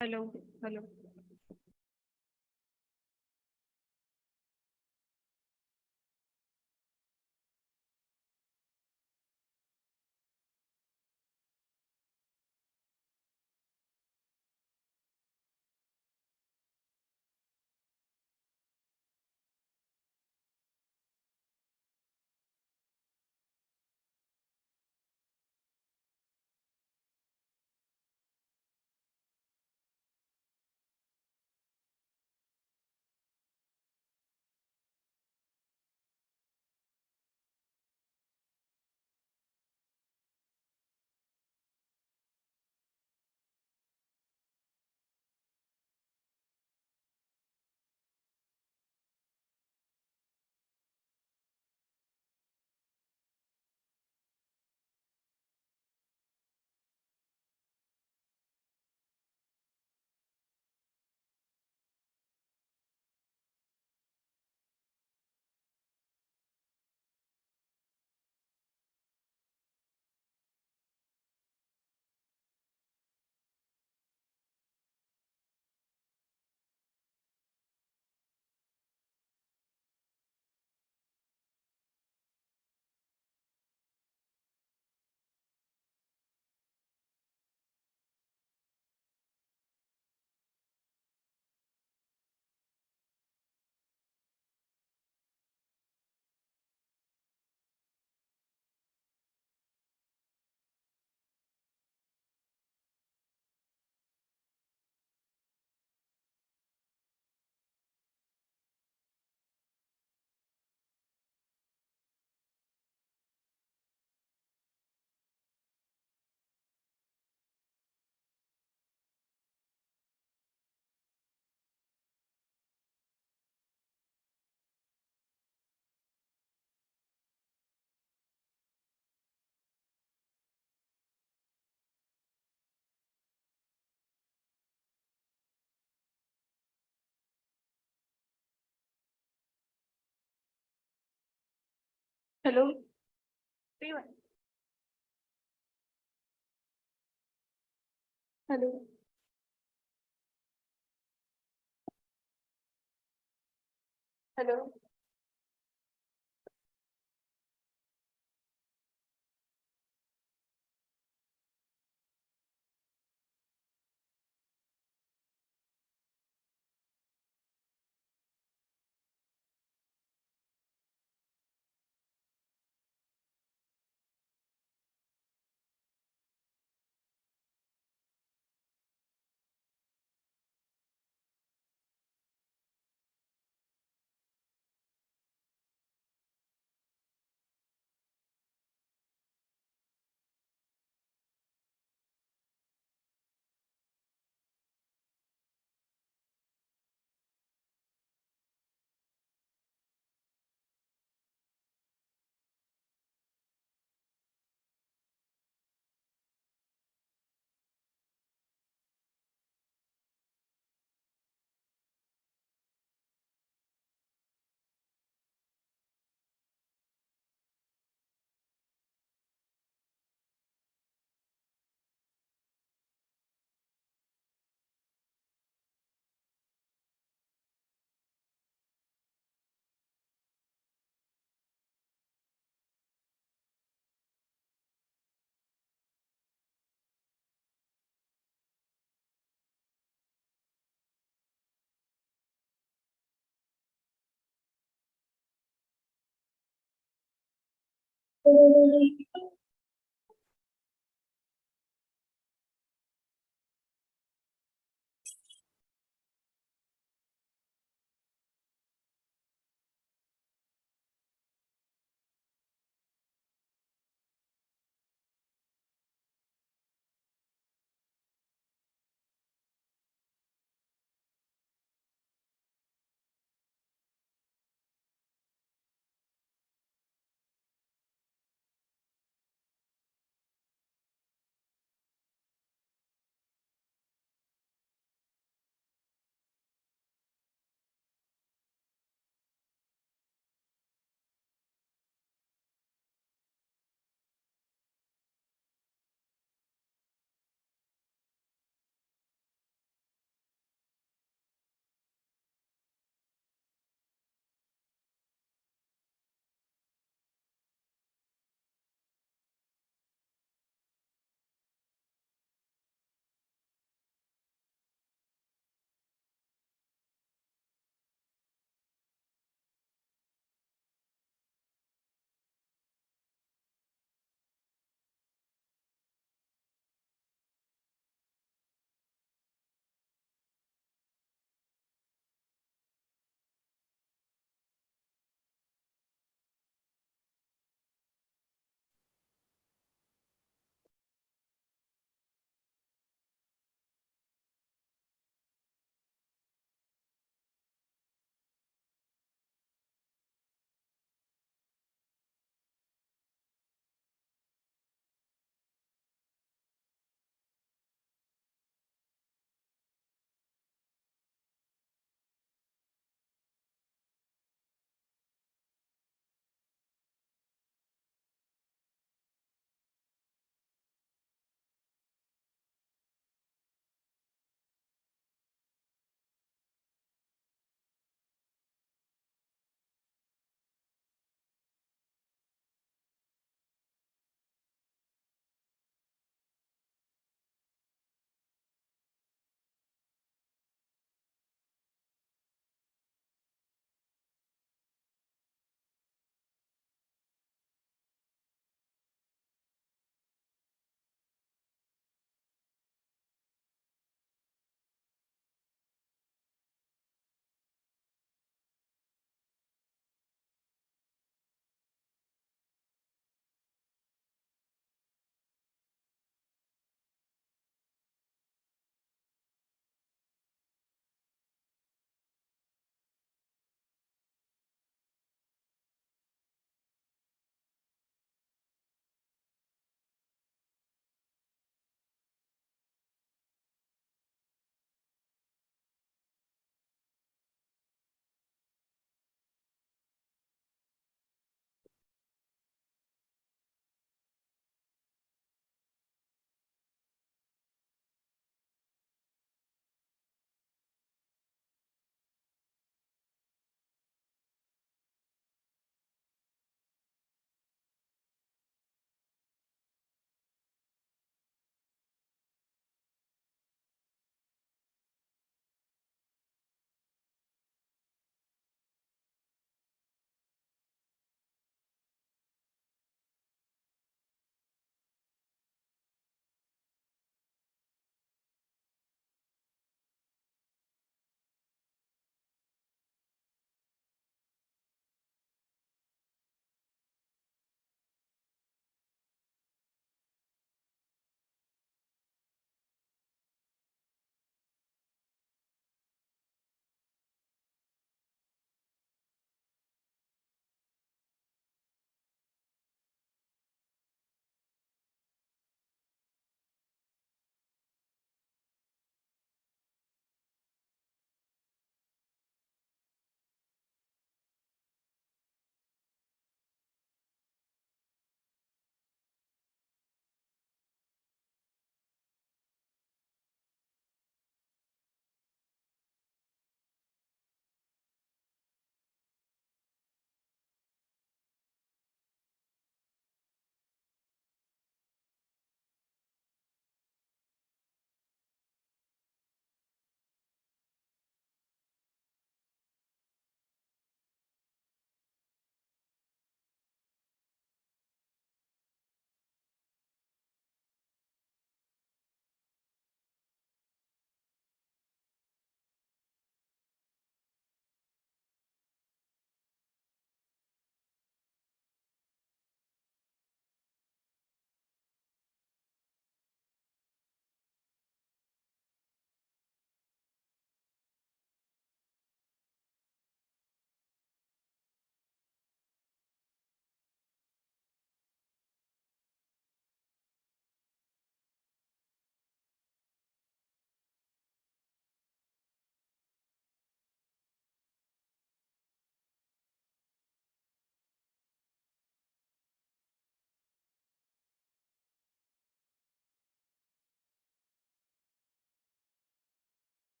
Hello. Hello. Hello. Hello. Hello.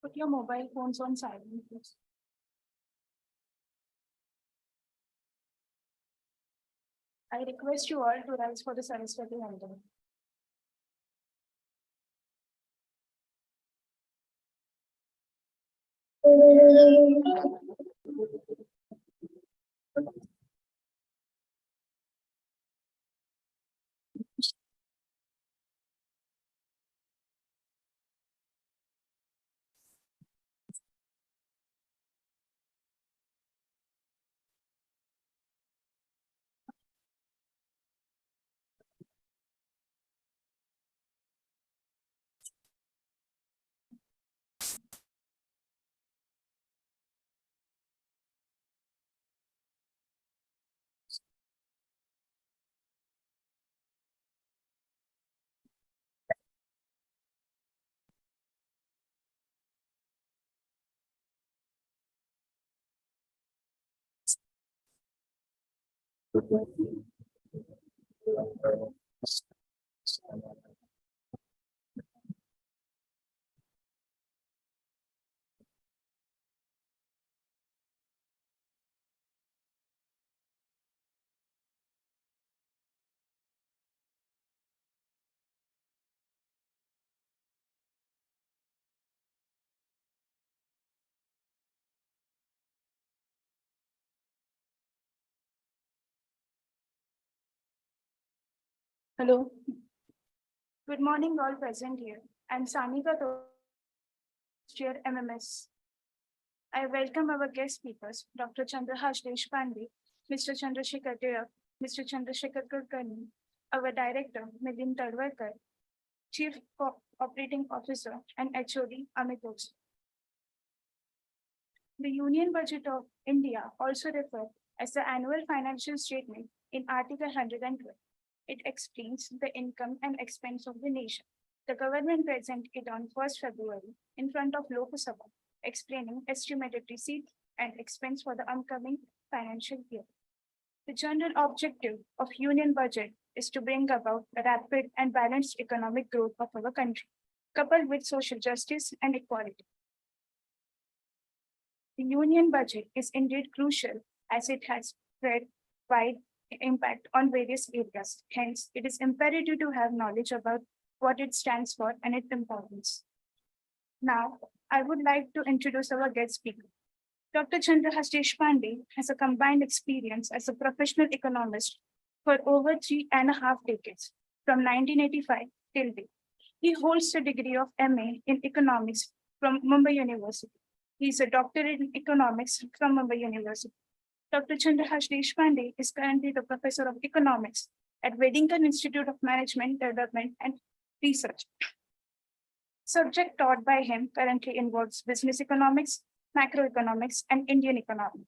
Put your mobile phones on silent, please. I request you all to rise for the Saraswati Anthem. Hello. Good morning, all present here. I'm Sanika, Chair MMS. I welcome our guest speakers, Dr. Chandraharsh Deshpande, Mr. Chandrasekhar Dev, Mr. Chandrasekhar Kulkarni, our Director, Milin Tadwarkar, Chief Operating Officer, and HOD, Amit Oks. The Union Budget of India, also referred as the Annual Financial Statement in Article 112. It explains the income and expense of the nation. The government presented it on 1st February in front of Lok Sabha, explaining estimated receipts and expense for the upcoming financial year. The general objective of Union Budget is to bring about a rapid and balanced economic growth of our country, coupled with social justice and equality. The Union Budget is indeed crucial as it has spread wide impact on various areas. Hence, it is imperative to have knowledge about what it stands for and its importance. Now, I would like to introduce our guest speaker. Dr. Chandraharsh Deshpande has a combined experience as a professional economist for over 3.5 decades, from 1985 till date. He holds the degree of MA in economics from Mumbai University. He is a doctorate in economics from Mumbai University. Dr. Chandraharsh Deshpande is currently the professor of economics at Weddington Institute of Management, Development and Research. Subject taught by him currently involves business economics, macroeconomics, and Indian economy.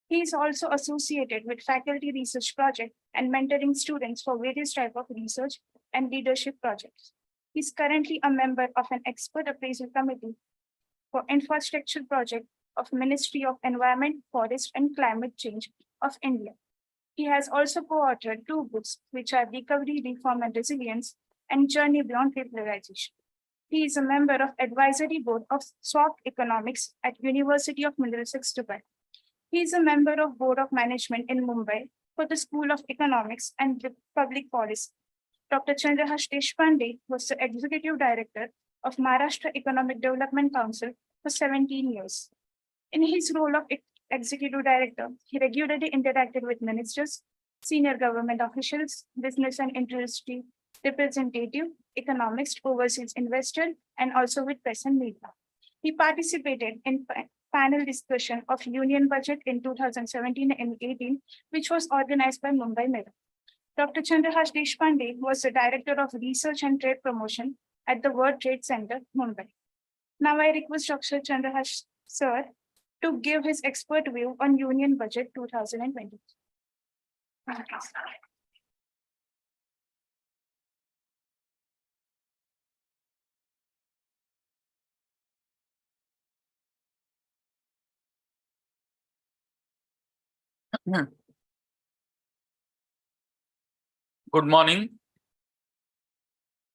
He is also associated with faculty research project and mentoring students for various types of research and leadership projects. He is currently a member of an expert appraisal committee for infrastructure project of Ministry of Environment, Forest and Climate Change of India. He has also co-authored 2 books, which are Recovery, Reform and Resilience and Journey Beyond Liberalization. He is a member of Advisory Board of SWAC Economics at University of Middlesex, Dubai. He is a member of Board of Management in Mumbai for the School of Economics and Public Policy. Dr. Chandraharsh Deshpande was the Executive Director of Maharashtra Economic Development Council for 17 years. In his role of Executive Director, he regularly interacted with ministers, senior government officials, business and industry representative, economics, overseas investor, and also with press and media. He participated in panel discussion of Union Budget in 2017 and 18, which was organized by Mumbai Mirror. Dr. Chandraharsh Deshpande was the Director of Research and Trade Promotion at the World Trade Center, Mumbai. Now I request Dr. Chandraharsh Sir to give his expert view on Union Budget 2020. Good morning.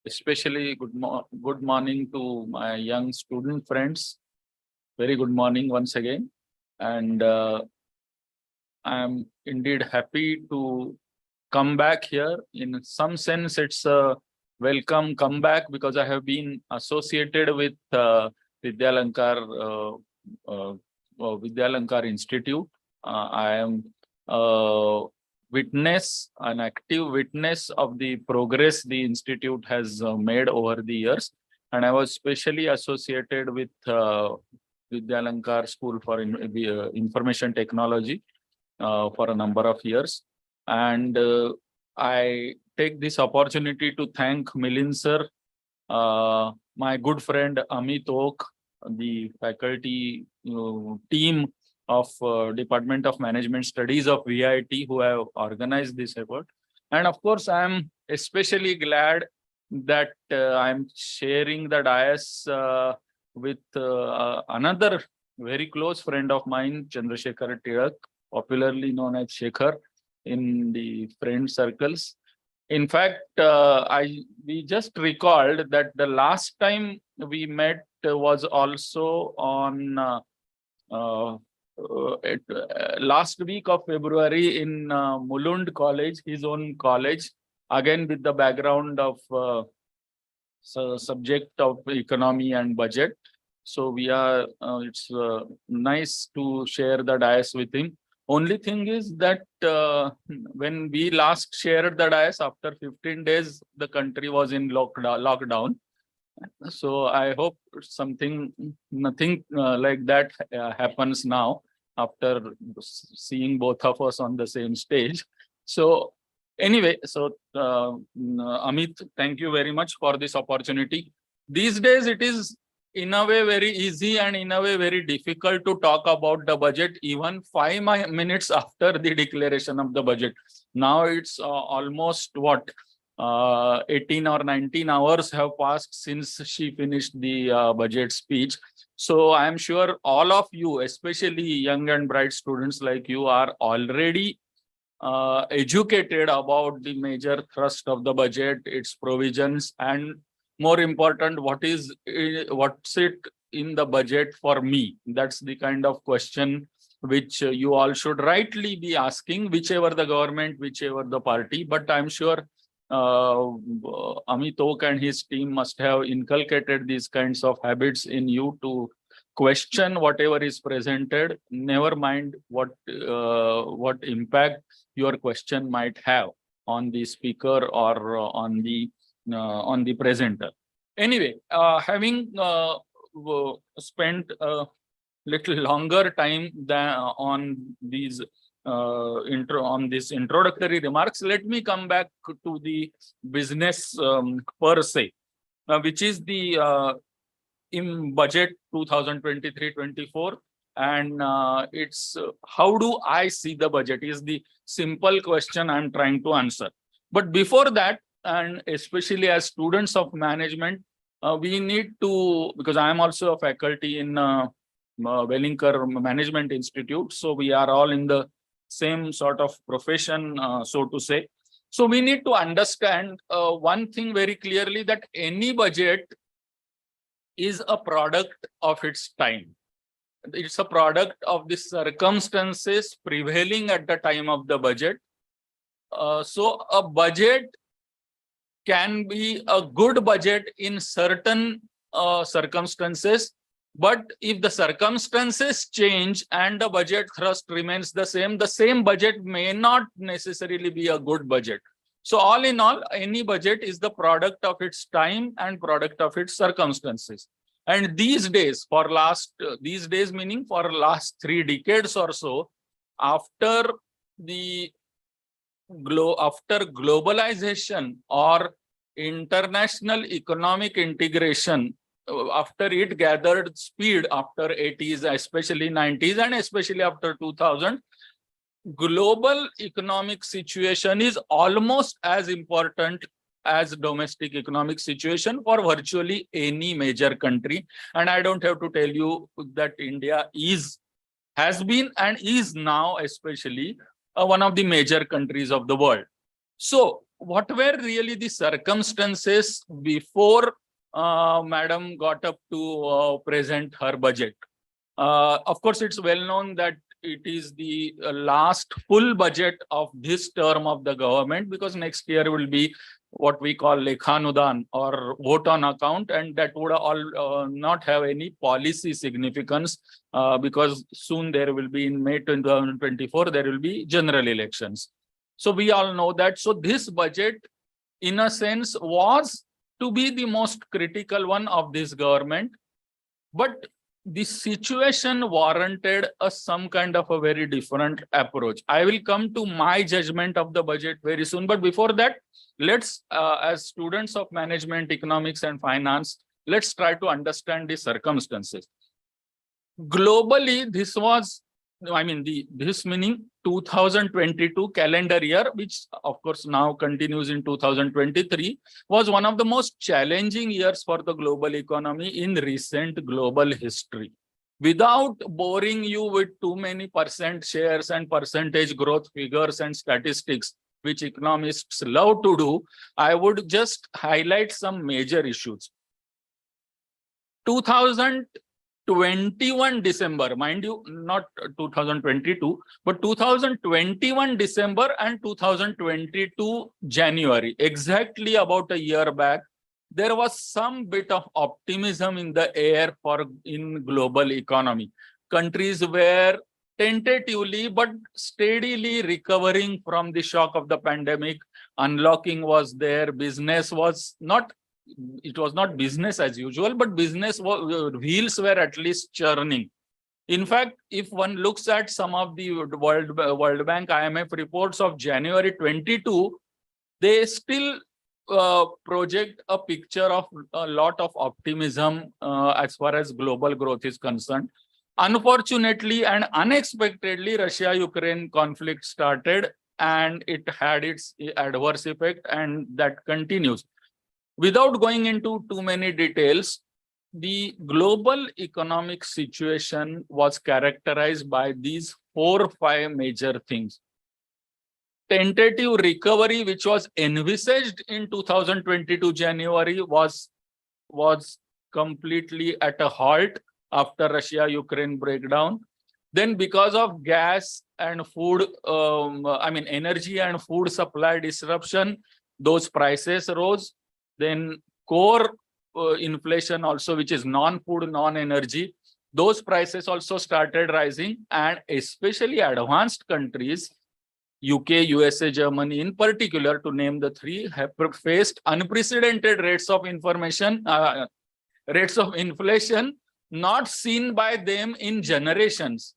Especially good morning to my young student friends Very good morning once again. And I'm indeed happy to come back here. In some sense, it's a welcome comeback because I have been associated with Vidyalankar, Vidyalankar Institute. I am a witness, an active witness of the progress the institute has made over the years. And I was specially associated with Vidyalankar School for Information Technology for a number of years. And I take this opportunity to thank Milind sir, my good friend Amit Oak, the faculty team of Department of Management Studies of VIT who have organized this effort. And of course, I am especially glad that I'm sharing the dais with another very close friend of mine, Chandrasekhar Tilak, popularly known as Shekhar in the friend circles. In fact, we just recalled that the last time we met was also on last week of February in Mulund College, his own college, again with the background of subject of economy and budget. So we are, it's nice to share the dais with him. Only thing is that when we last shared the dais, after 15 days, the country was in lockdown. So I hope nothing like that happens now after seeing both of us on the same stage. So anyway, so Amit, thank you very much for this opportunity. These days it is in a way very easy and in a way very difficult to talk about the budget even 5 minutes after the declaration of the budget. Now it's almost what 18 or 19 hours have passed since she finished the budget speech. So I am sure all of you, especially young and bright students like you, are already educated about the major thrust of the budget, its provisions, and more important, what's it in the budget for me? That's the kind of question which you all should rightly be asking, whichever the government, whichever the party. But I'm sure Amit Oak and his team must have inculcated these kinds of habits in you to question whatever is presented, never mind what impact your question might have on the speaker or on the presenter. Anyway, having spent a little longer time than on these this introductory remarks, let me come back to the business per se, which is the in budget 2023-24, and it's how do I see the budget is the simple question I'm trying to answer. But before that, and especially as students of management, we need to, because I am also a faculty in Wellinkar Management Institute, so we are all in the same sort of profession, so to say. So we need to understand one thing very clearly, that any budget is a product of its time. It's a product of the circumstances prevailing at the time of the budget. So a budget can be a good budget in certain circumstances, but if the circumstances change and the budget thrust remains the same budget may not necessarily be a good budget. So all in all, any budget is the product of its time and product of its circumstances. And these days, meaning for last 3 decades or so, after globalization or international economic integration, after it gathered speed after 80s, especially 90s, and especially after 2000, global economic situation is almost as important as domestic economic situation for virtually any major country. And I don't have to tell you that India has been and is now especially one of the major countries of the world. So what were really the circumstances before Madam got up to present her budget? Of course, it's well known that it is the last full budget of this term of the government, because next year will be what we call Lekhanudan or vote on account, and that would all not have any policy significance because soon there will be in May 2024, there will be general elections. So we all know that. So this budget, in a sense, was to be the most critical one of this government. But the situation warranted some kind of a very different approach. I will come to my judgment of the budget very soon. But before that, let's, as students of management, economics and finance, let's try to understand the circumstances. Globally, this was, this meaning 2022 calendar year, which of course now continues in 2023, was one of the most challenging years for the global economy in recent global history. Without boring you with too many percent shares and percentage growth figures and statistics, which economists love to do, I would just highlight some major issues. 2021 December, mind you, not 2022, but 2021 December and 2022 January, exactly about a year back, there was some bit of optimism in the air in global economy. Countries were tentatively but steadily recovering from the shock of the pandemic. Unlocking was there. Business was not, it was not business as usual, but business wheels were at least churning. In fact, if one looks at some of the World Bank, IMF reports of January 22, they still project a picture of a lot of optimism as far as global growth is concerned. Unfortunately and unexpectedly, Russia-Ukraine conflict started and it had its adverse effect, and that continues. Without going into too many details, the global economic situation was characterized by these 4 or 5 major things. Tentative recovery, which was envisaged in 2022 January, was completely at a halt after Russia-Ukraine breakdown. Then because of gas and food, energy and food supply disruption, those prices rose. Then core inflation also, which is non-food, non-energy, those prices also started rising, and especially advanced countries, UK, USA, Germany in particular, to name the 3, have faced unprecedented rates of inflation not seen by them in generations.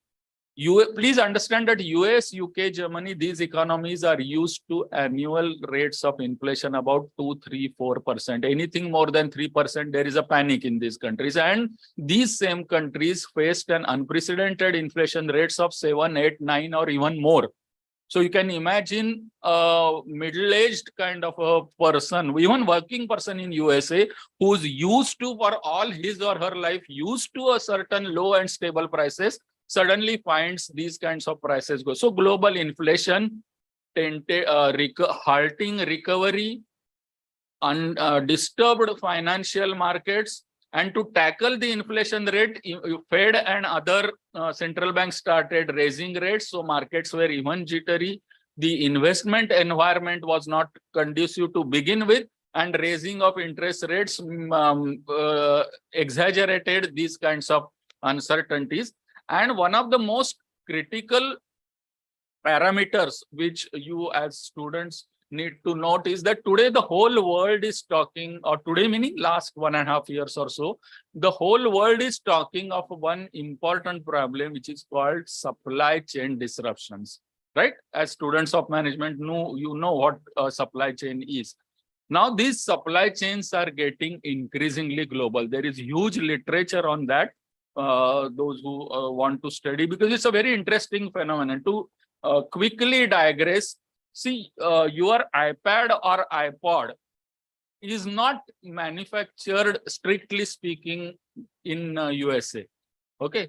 Please understand that US, UK, Germany, these economies are used to annual rates of inflation about 2, 3, 4%. Anything more than 3%, there is a panic in these countries. And these same countries faced an unprecedented inflation rates of 7, 8, 9, or even more. So you can imagine a middle-aged kind of a person, even working person in USA, who's used to, for all his or her life, used to a certain low and stable prices, suddenly finds these kinds of prices go. So global inflation, halting recovery, disturbed financial markets, and to tackle the inflation rate, Fed and other central banks started raising rates. So markets were even jittery. The investment environment was not conducive to begin with, and raising of interest rates exaggerated these kinds of uncertainties. And one of the most critical parameters which you as students need to note is that today the whole world is talking, or today meaning last 1.5 years or so, the whole world is talking of one important problem, which is called supply chain disruptions, right? As students of management, you know what a supply chain is. Now these supply chains are getting increasingly global. There is huge literature on that, those who want to study, because it's a very interesting phenomenon. To quickly digress, see, your iPad or iPod is not manufactured, strictly speaking, in USA. Okay.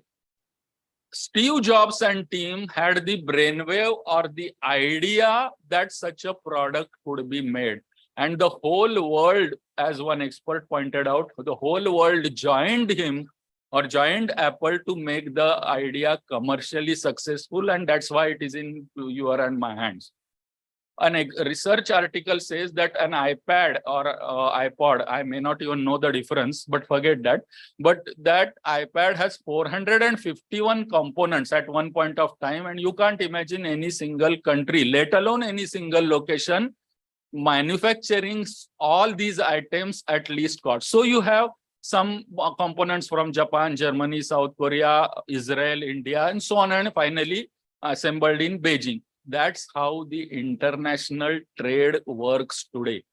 Steve Jobs and team had the brainwave or the idea that such a product could be made. And the whole world, as one expert pointed out, the whole world joined him or joined Apple to make the idea commercially successful, and that's why it is in your and my hands. A research article says that an iPad or iPod, I may not even know the difference, but forget that. But that iPad has 451 components at one point of time, and you can't imagine any single country, let alone any single location, manufacturing all these items at least cost. So you have some components from Japan, Germany, South Korea, Israel, India, and so on, and finally assembled in Beijing. That's how the international trade works today.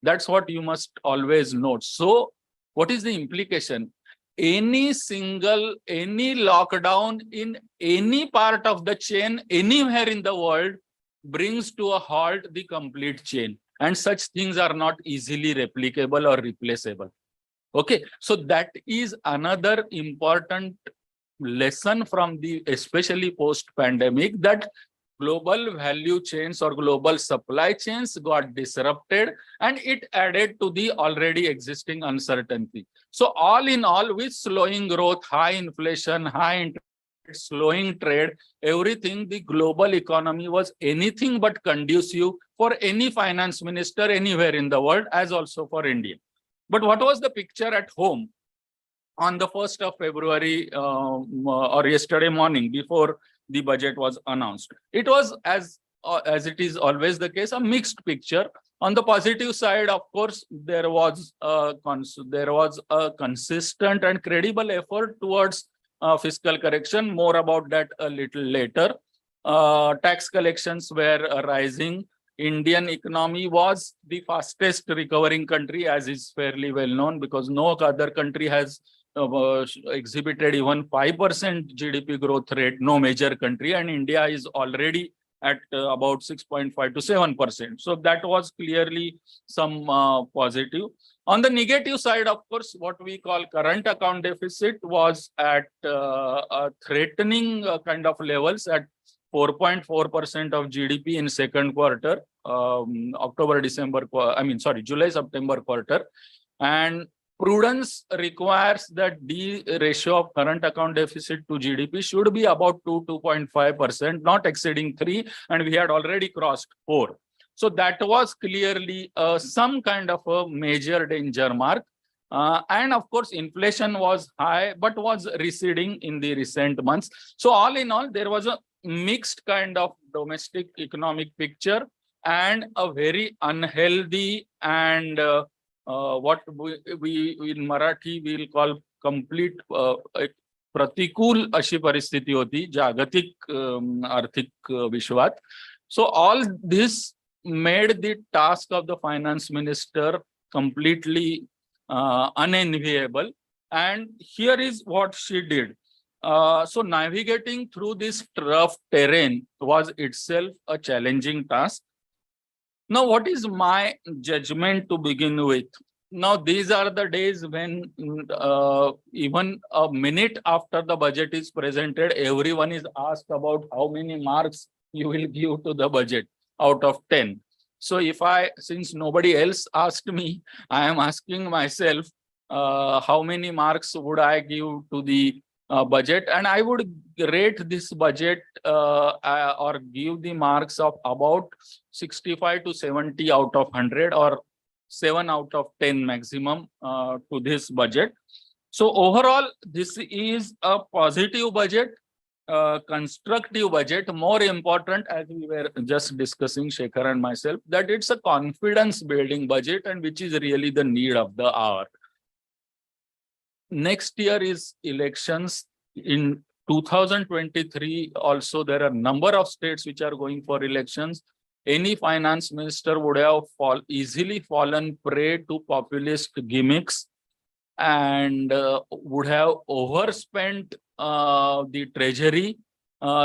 That's what you must always note. So what is the implication? Any lockdown in any part of the chain, anywhere in the world, brings to a halt the complete chain. And such things are not easily replicable or replaceable. Okay, so that is another important lesson from the, especially post-pandemic, that global value chains or global supply chains got disrupted, and it added to the already existing uncertainty. So all in all, with slowing growth, high inflation, high interest, slowing trade, everything, the global economy was anything but conducive for any finance minister anywhere in the world, as also for India. But what was the picture at home on the 1st of February or yesterday morning before the budget was announced? It was, as it is always the case, a mixed picture. On the positive side, of course, there was a consistent and credible effort towards fiscal correction. More about that a little later. Tax collections were rising. Indian economy was the fastest recovering country, as is fairly well known, because no other country has exhibited even 5% GDP growth rate, no major country, and India is already at about 6.5 to 7%. So that was clearly some positive. On the negative side, of course, what we call current account deficit was at threatening kind of levels at 4.4% of GDP in second quarter, July-September quarter. And prudence requires that the ratio of current account deficit to GDP should be about 2.5%, not exceeding 3, and we had already crossed 4. So that was clearly some kind of a major danger mark. And of course, inflation was high, but was receding in the recent months. So all in all, there was a mixed kind of domestic economic picture and a very unhealthy and what we in Marathi will call complete pratikul अशी परिस्थिती होती जागतिक आर्थिक विश्वात. So all this made the task of the finance minister completely unenviable. And here is what she did. So navigating through this rough terrain was itself a challenging task. Now, what is my judgment to begin with? Now, these are the days when even a minute after the budget is presented, everyone is asked about how many marks you will give to the budget out of 10. So since nobody else asked me, I am asking myself, how many marks would I give to the budget? And I would rate this budget or give the marks of about 65 to 70 out of 100 or 7 out of 10 maximum to this budget. So overall, this is a positive budget, constructive budget. More important, as we were just discussing, Shekhar and myself, that it's a confidence building budget, and which is really the need of the hour. Next year is elections. In 2023, also there are a number of states which are going for elections. Any finance minister would have easily fallen prey to populist gimmicks and would have overspent the treasury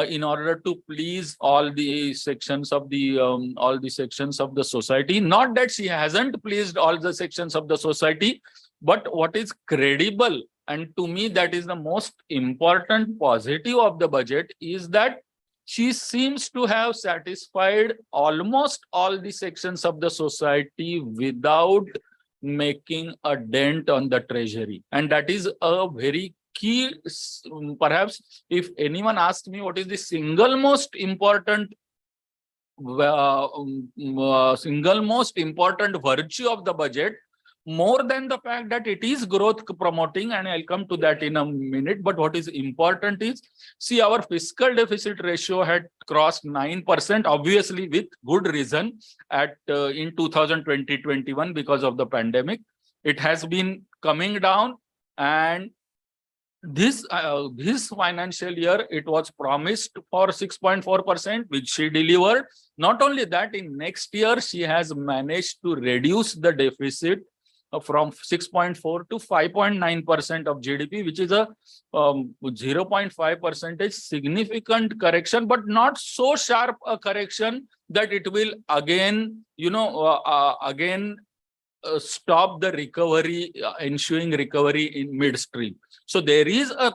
in order to please all the sections of the society. Not that she hasn't pleased all the sections of the society, but what is credible, and to me that is the most important positive of the budget, is that she seems to have satisfied almost all the sections of the society without making a dent on the treasury. And that is a very perhaps if anyone asks me what is the single most important virtue of the budget, more than the fact that it is growth promoting, and I'll come to that in a minute. But what is important is, see, our fiscal deficit ratio had crossed 9%, obviously with good reason, at in 2020-21 because of the pandemic. It has been coming down, and this financial year it was promised for 6.4%, which she delivered. Not only that, in next year she has managed to reduce the deficit from 6.4 to 5.9% of GDP, which is a 0.5 percentage significant correction, but not so sharp a correction that it will again, stop the recovery, ensuing recovery in midstream. So there is a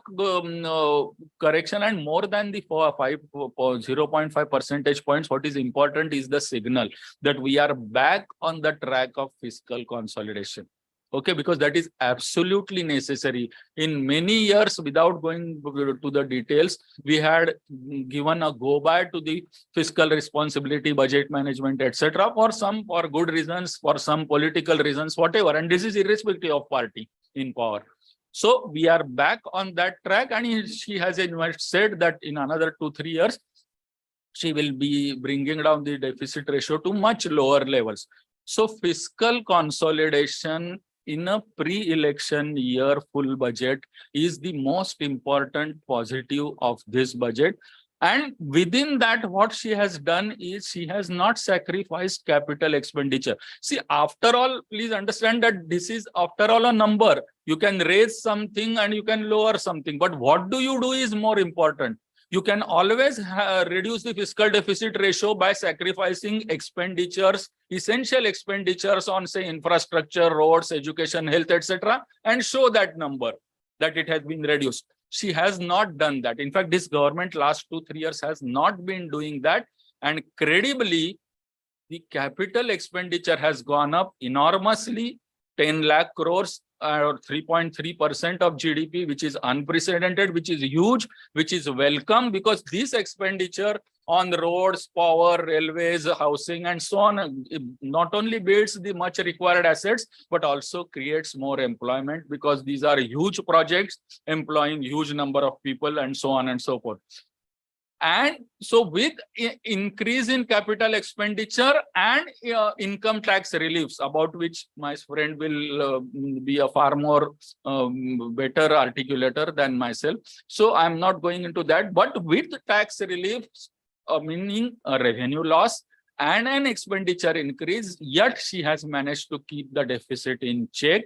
correction, and more than the 0.5 percentage points, what is important is the signal that we are back on the track of fiscal consolidation. Okay, because that is absolutely necessary. In many years, without going to the details, we had given a go by to the fiscal responsibility, budget management, etc. for good reasons, for some political reasons, whatever. And this is irrespective of party in power. So we are back on that track, and she has said that in another 2-3 years, she will be bringing down the deficit ratio to much lower levels. So fiscal consolidation in a pre-election year full budget is the most important positive of this budget. And within that, what she has done is she has not sacrificed capital expenditure. See, after all, please understand that this is after all a number. You can raise something and you can lower something, but what do you do is more important. You can always reduce the fiscal deficit ratio by sacrificing expenditures, essential expenditures on, say, infrastructure, roads, education, health, etc., and show that number that it has been reduced. She has not done that. In fact, this government last 2-3 years has not been doing that. And credibly, the capital expenditure has gone up enormously, 10 lakh crores or 3.3% of GDP, which is unprecedented, which is huge, which is welcome, because this expenditure on roads, power, railways, housing, and so on, not only builds the much required assets, but also creates more employment, because these are huge projects employing huge number of people, and so on and so forth. And so with increase in capital expenditure and income tax reliefs, about which my friend will be a far more better articulator than myself. So I'm not going into that, but with tax reliefs, meaning a revenue loss and an expenditure increase, yet she has managed to keep the deficit in check.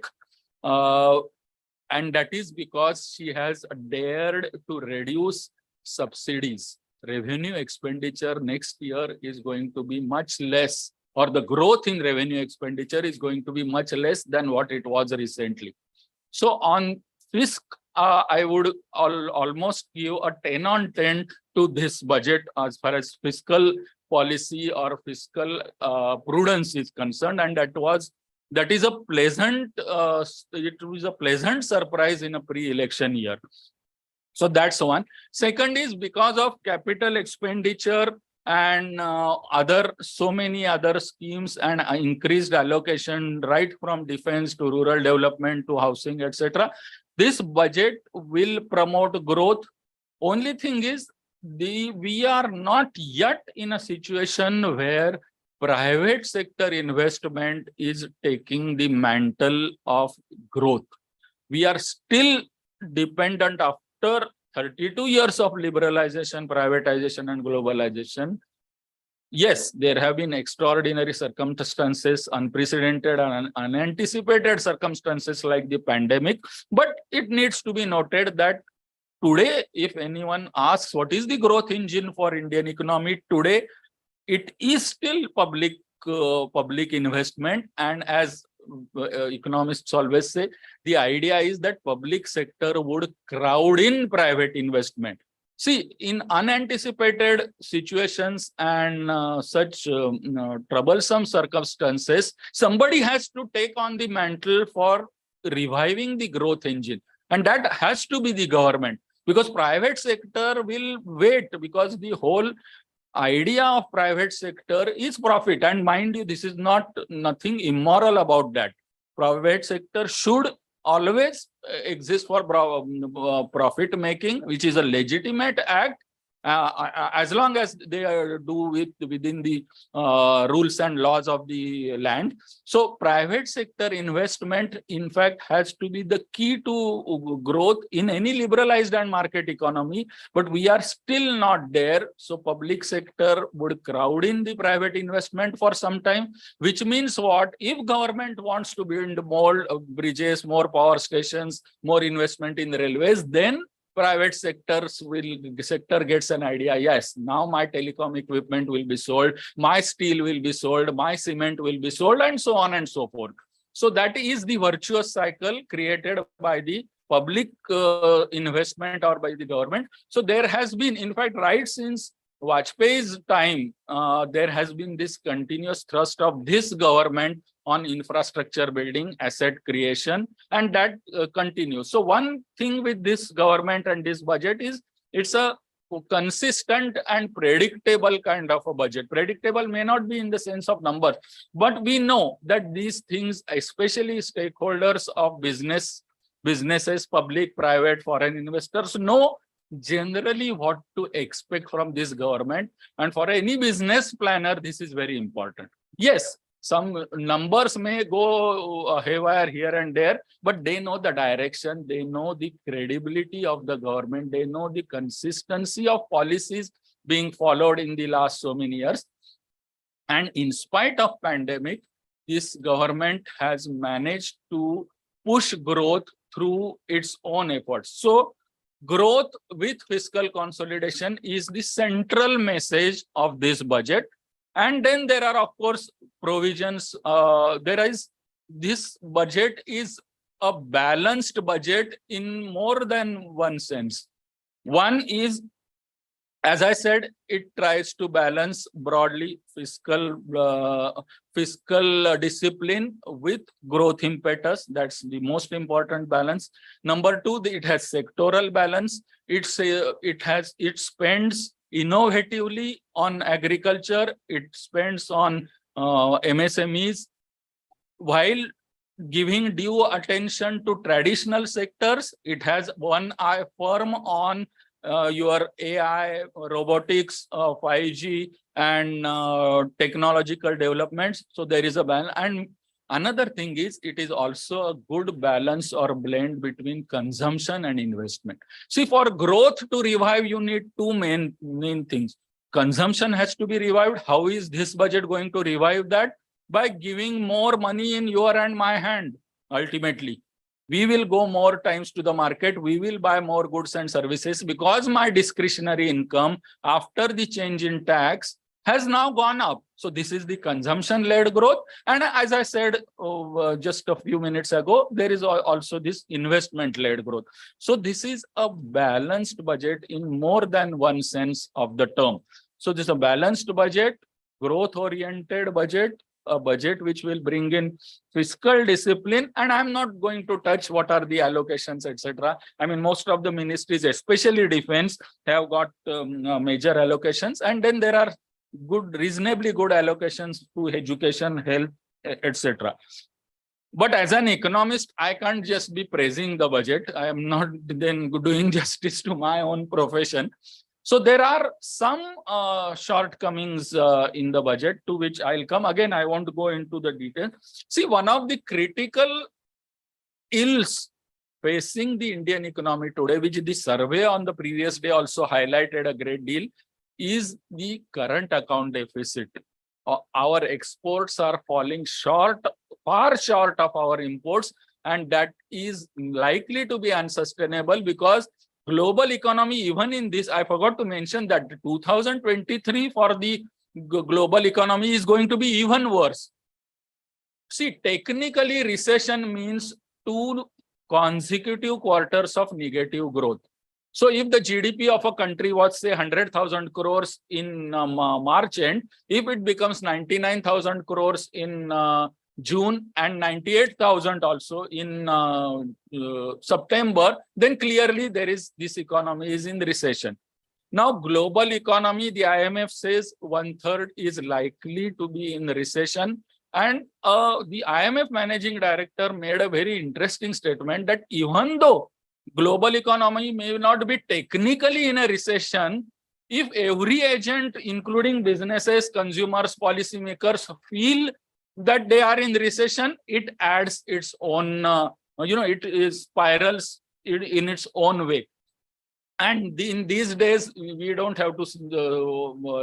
And that is because she has dared to reduce subsidies. Revenue expenditure next year is going to be much less, or the growth in revenue expenditure is going to be much less than what it was recently. So on fisc, I would almost give a 10 on 10 to this budget as far as fiscal policy or fiscal prudence is concerned, and that is a pleasant it was a pleasant surprise in a pre-election year. So that's one. Second is because of capital expenditure and so many other schemes and increased allocation right from defense to rural development to housing, etc. This budget will promote growth. Only thing is, we are not yet in a situation where private sector investment is taking the mantle of growth. We are still dependent after 32 years of liberalization, privatization, and globalization. Yes, there have been extraordinary circumstances, unprecedented and unanticipated circumstances like the pandemic. But it needs to be noted that today, if anyone asks what is the growth engine for Indian economy today, it is still public investment. And as economists always say, the idea is that public sector would crowd in private investment. See, in unanticipated situations and such troublesome circumstances, somebody has to take on the mantle for reviving the growth engine. And that has to be the government, because private sector will wait, because the whole idea of private sector is profit. And mind you, this is nothing immoral about that. Private sector should always exist for profit making, which is a legitimate act, as long as they do within the rules and laws of the land. So private sector investment, in fact, has to be the key to growth in any liberalized and market economy. But we are still not there. So public sector would crowd in the private investment for some time, which means what? If government wants to build more bridges, more power stations, more investment in railways, then private sector gets an idea. Yes, now my telecom equipment will be sold, my steel will be sold, my cement will be sold, and so on and so forth. So that is the virtuous cycle created by the public investment or by the government. So there has been, in fact, right since Vajpayee's time, there has been this continuous thrust of this government on infrastructure building, asset creation, and that continues. So one thing with this government and this budget is it's a consistent and predictable kind of a budget. Predictable may not be in the sense of numbers, but we know that these things, especially stakeholders of businesses, public, private, foreign investors, know generally what to expect from this government. And for any business planner, this is very important. Yes, some numbers may go haywire here and there, but they know the direction, they know the credibility of the government, they know the consistency of policies being followed in the last so many years. And in spite of pandemic, this government has managed to push growth through its own efforts. So growth with fiscal consolidation is the central message of this budget. And then there are, of course, provisions. This budget is a balanced budget in more than one sense. One is, as I said, it tries to balance broadly fiscal discipline with growth impetus. That's the most important balance. Number two, it has sectoral balance. It spends innovatively on agriculture. It spends on MSMEs, while giving due attention to traditional sectors. It has one eye firm on your AI, robotics, 5G, and technological developments. So there is a balance. And another thing is, it is also a good balance or blend between consumption and investment. See, for growth to revive, you need two main things. Consumption has to be revived. How is this budget going to revive that? By giving more money in your and my hand, ultimately. We will go more times to the market. We will buy more goods and services because my discretionary income after the change in tax has now gone up. So this is the consumption-led growth. And as I said just a few minutes ago, there is also this investment-led growth. So this is a balanced budget in more than one sense of the term. So this is a balanced budget, growth-oriented budget, a budget which will bring in fiscal discipline. And I'm not going to touch what are the allocations, etc. I mean, most of the ministries, especially defense, have got major allocations. And then there are reasonably good allocations to education, health, etc. But as an economist, I can't just be praising the budget. I am not then doing justice to my own profession. So there are some shortcomings in the budget, to which I'll come. Again, I won't go into the details. See, one of the critical ills facing the Indian economy today, which the survey on the previous day also highlighted a great deal, is the current account deficit. Our exports are falling short, far short of our imports, and that is likely to be unsustainable because global economy, even in this, I forgot to mention that 2023 for the global economy is going to be even worse. See, technically, recession means 2 consecutive quarters of negative growth. So if the GDP of a country was, say, 100,000 crores in March end, if it becomes 99,000 crores in June and 98,000 also in September, then clearly there is this economy is in recession. Now, global economy, the IMF says 1/3 is likely to be in recession. And the IMF managing director made a very interesting statement that even though global economy may not be technically in a recession, if every agent, including businesses, consumers, policymakers, feel that they are in recession, it adds its own, it is spirals in its own way. And in these days, we don't have to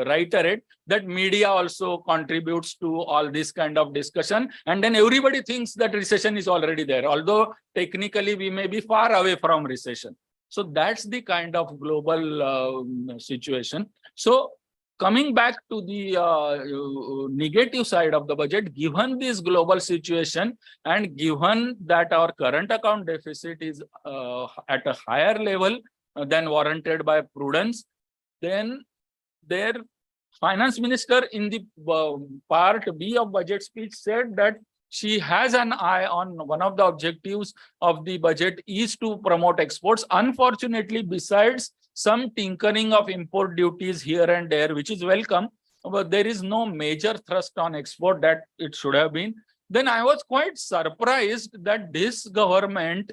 reiterate that media also contributes to all this kind of discussion. And then everybody thinks that recession is already there, although technically we may be far away from recession. So that's the kind of global situation. So coming back to the negative side of the budget, given this global situation and given that our current account deficit is at a higher level than warranted by prudence, then their finance minister in the part B of budget speech said that she has an eye on one of the objectives of the budget is to promote exports. Unfortunately, besides some tinkering of import duties here and there, which is welcome, but there is no major thrust on export that it should have been. Then I was quite surprised that this government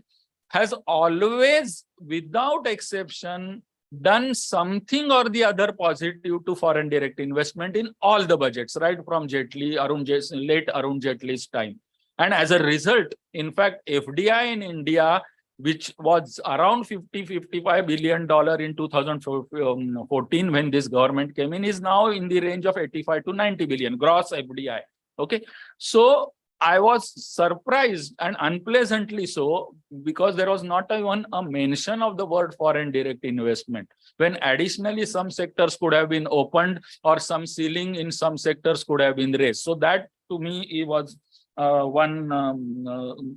has always, without exception, done something or the other positive to foreign direct investment in all the budgets, right from late Arun Jaitley's time. And as a result, in fact, FDI in India, which was around $55 billion in 2014 when this government came in, is now in the range of 85 to 90 billion gross FDI. Okay, so I was surprised and unpleasantly so, because there was not even a mention of the word foreign direct investment, when additionally some sectors could have been opened or some ceiling in some sectors could have been raised. So that to me it was one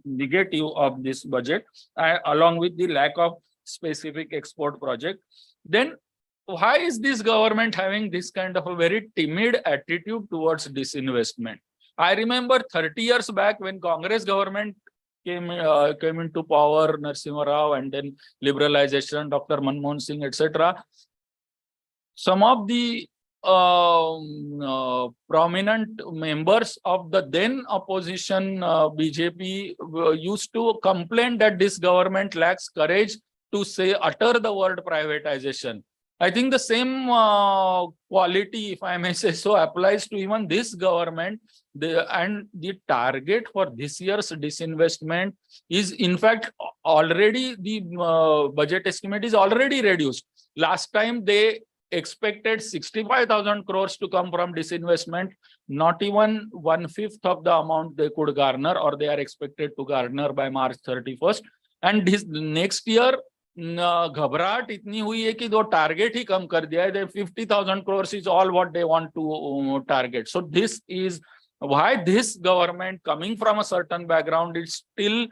negative of this budget, along with the lack of specific export project. Then why is this government having this kind of a very timid attitude towards disinvestment? I remember 30 years back when Congress government came into power, Narasimha Rao, and then liberalization, Dr. Manmohan Singh, etc. Some of the prominent members of the then opposition BJP used to complain that this government lacks courage to utter the word privatization. I think the same quality, if I may say so, applies to even this government. And the target for this year's disinvestment is, in fact, already the budget estimate is already reduced. Last time they expected 65,000 crores to come from disinvestment, not even 1/5 of the amount they could garner, or they are expected to garner by March 31st. And this next year, घबराहट इतनी हुई है कि दो target ही कम कर दिया है. 50,000 crores is all what they want to target. So this is why this government, coming from a certain background, is still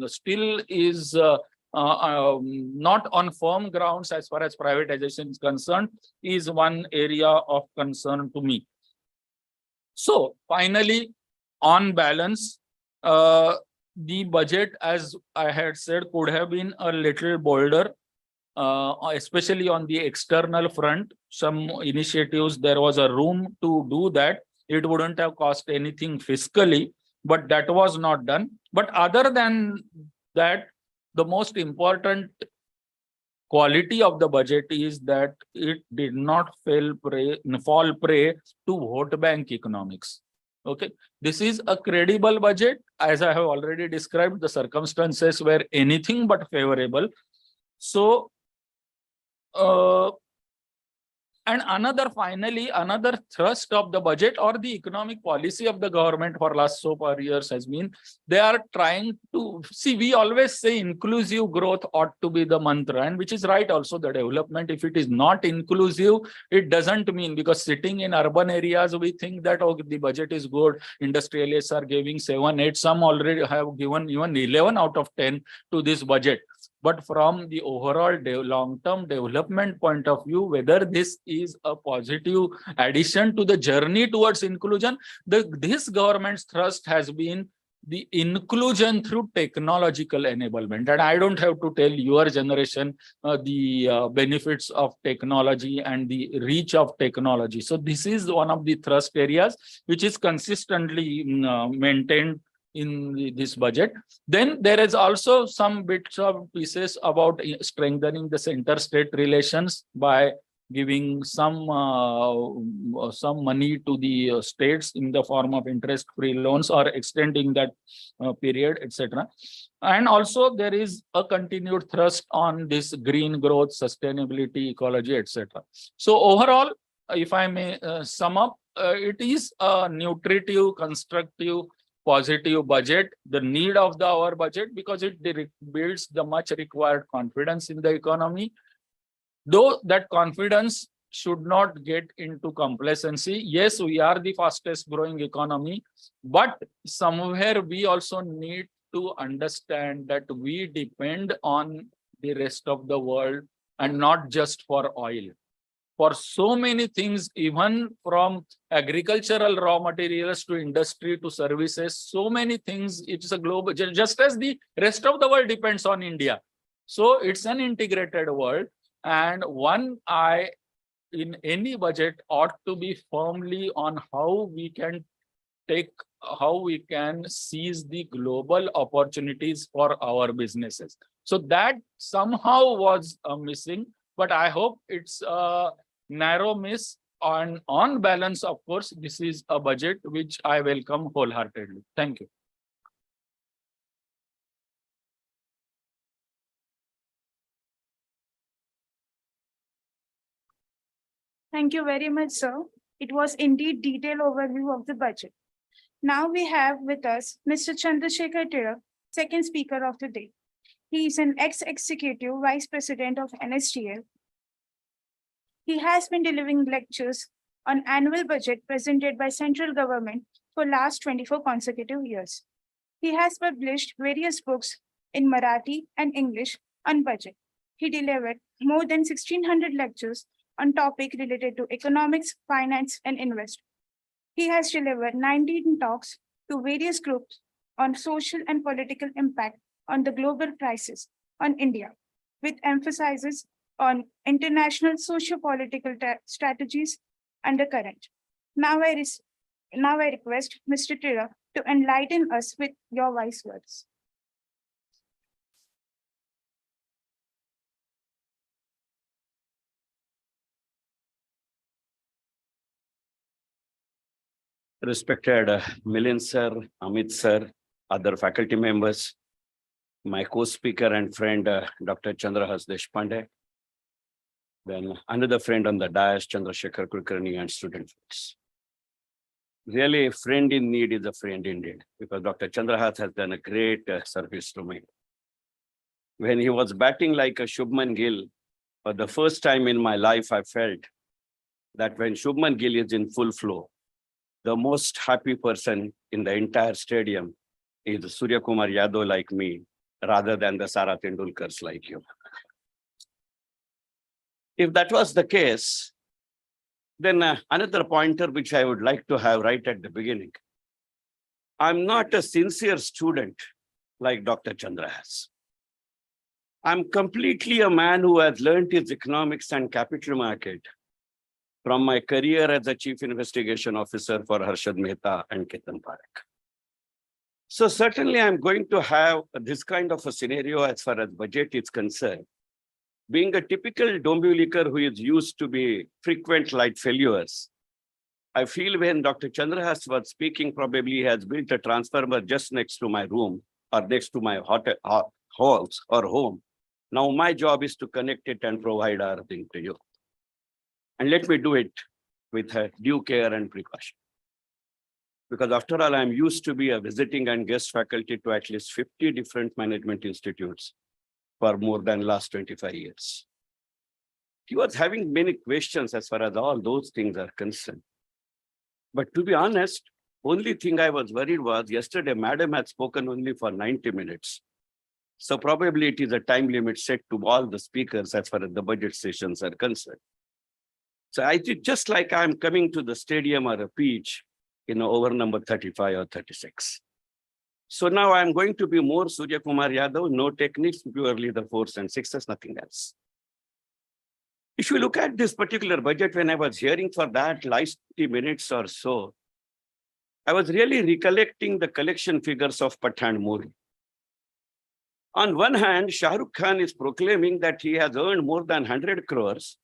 still is not on firm grounds as far as privatization is concerned, is one area of concern to me. So finally, on balance, the budget, as I had said, could have been a little bolder, especially on the external front. Some initiatives, there was a room to do that. It wouldn't have cost anything fiscally, but that was not done. But other than that, the most important quality of the budget is that it did not fall prey to vote bank economics. Okay, this is a credible budget. As I have already described, the circumstances were anything but favorable. So, and finally, another thrust of the budget or the economic policy of the government for last so far years has been, they are trying to see, we always say inclusive growth ought to be the mantra, and which is right also. The development, if it is not inclusive, it doesn't mean, because sitting in urban areas, we think that, oh, the budget is good, industrialists are giving 7, 8, some already have given even 11 out of 10 to this budget. But from the overall long-term development point of view, whether this is a positive addition to the journey towards inclusion, this government's thrust has been the inclusion through technological enablement. And I don't have to tell your generation the benefits of technology and the reach of technology. So this is one of the thrust areas which is consistently maintained in this budget. Then there is also some bits of pieces about strengthening the center-state relations by giving some money to the states in the form of interest-free loans or extending that period, etc. And also there is a continued thrust on this green growth, sustainability, ecology, etc. So overall, if I may sum up, it is a nutritive, constructive, positive budget, the need of our budget, because it builds the much required confidence in the economy. Though that confidence should not get into complacency. Yes, we are the fastest growing economy, but somewhere we also need to understand that we depend on the rest of the world and not just for oil. For so many things, even from agricultural raw materials to industry to services, so many things, it's a global, just as the rest of the world depends on India. So it's an integrated world, and one eye in any budget ought to be firmly on how we can seize the global opportunities for our businesses. So that somehow was missing, but I hope it's a narrow miss. On balance, of course, this is a budget which I welcome wholeheartedly. Thank you. Thank you very much, sir. It was indeed detailed overview of the budget. Now we have with us Mr. Chandrasekhar Tira, second speaker of the day. He is an ex-executive vice president of NSTL. He has been delivering lectures on annual budget presented by central government for last 24 consecutive years. He has published various books in Marathi and English on budget. He delivered more than 1,600 lectures on topics related to economics, finance, and investment. He has delivered 19 talks to various groups on social and political impact on the global crisis on India, with emphasis on international socio-political strategies undercurrent. Now I request Mr. Tira to enlighten us with your wise words. Respected Milind sir, Amit sir, other faculty members, my co-speaker and friend, Dr. Chandrahas Deshpande, then another friend on the dais, Chandrasekhar Kulkarni, and student friends. Really, a friend in need is a friend indeed, because Dr. Chandrahas has done a great service to me. When he was batting like a Shubman Gill, for the first time in my life, I felt that when Shubman Gill is in full flow, the most happy person in the entire stadium is Surya Kumar Yadav like me, rather than the Sara Tendulkars like you. If that was the case, then another pointer which I would like to have right at the beginning. I'm not a sincere student like Dr. Chandrahas. I'm completely a man who has learned his economics and capital market from my career as a chief investigation officer for Harshad Mehta and Ketan Parekh. So certainly I'm going to have this kind of a scenario as far as budget is concerned. Being a typical Dombivlikar who is used to be frequent light failures, I feel when Dr. Chandrahas was speaking, probably he has built a transformer just next to my room or next to my halls or home. Now my job is to connect it and provide our thing to you. And let me do it with due care and precaution. Because after all, I'm used to be a visiting and guest faculty to at least 50 different management institutes for more than last 25 years. He was having many questions as far as all those things are concerned. But to be honest, only thing I was worried was yesterday, madam had spoken only for 90 minutes. So probably it is a time limit set to all the speakers as far as the budget sessions are concerned. So I think just like I'm coming to the stadium or a pitch, over number 35 or 36. So now I'm going to be more Surya Kumar Yadav, no techniques, purely the force and sixes, nothing else. If you look at this particular budget, when I was hearing for that last 30 minutes or so, I was really recollecting the collection figures of Pathan movie. On one hand, Shah Rukh Khan is proclaiming that he has earned more than 100 crores.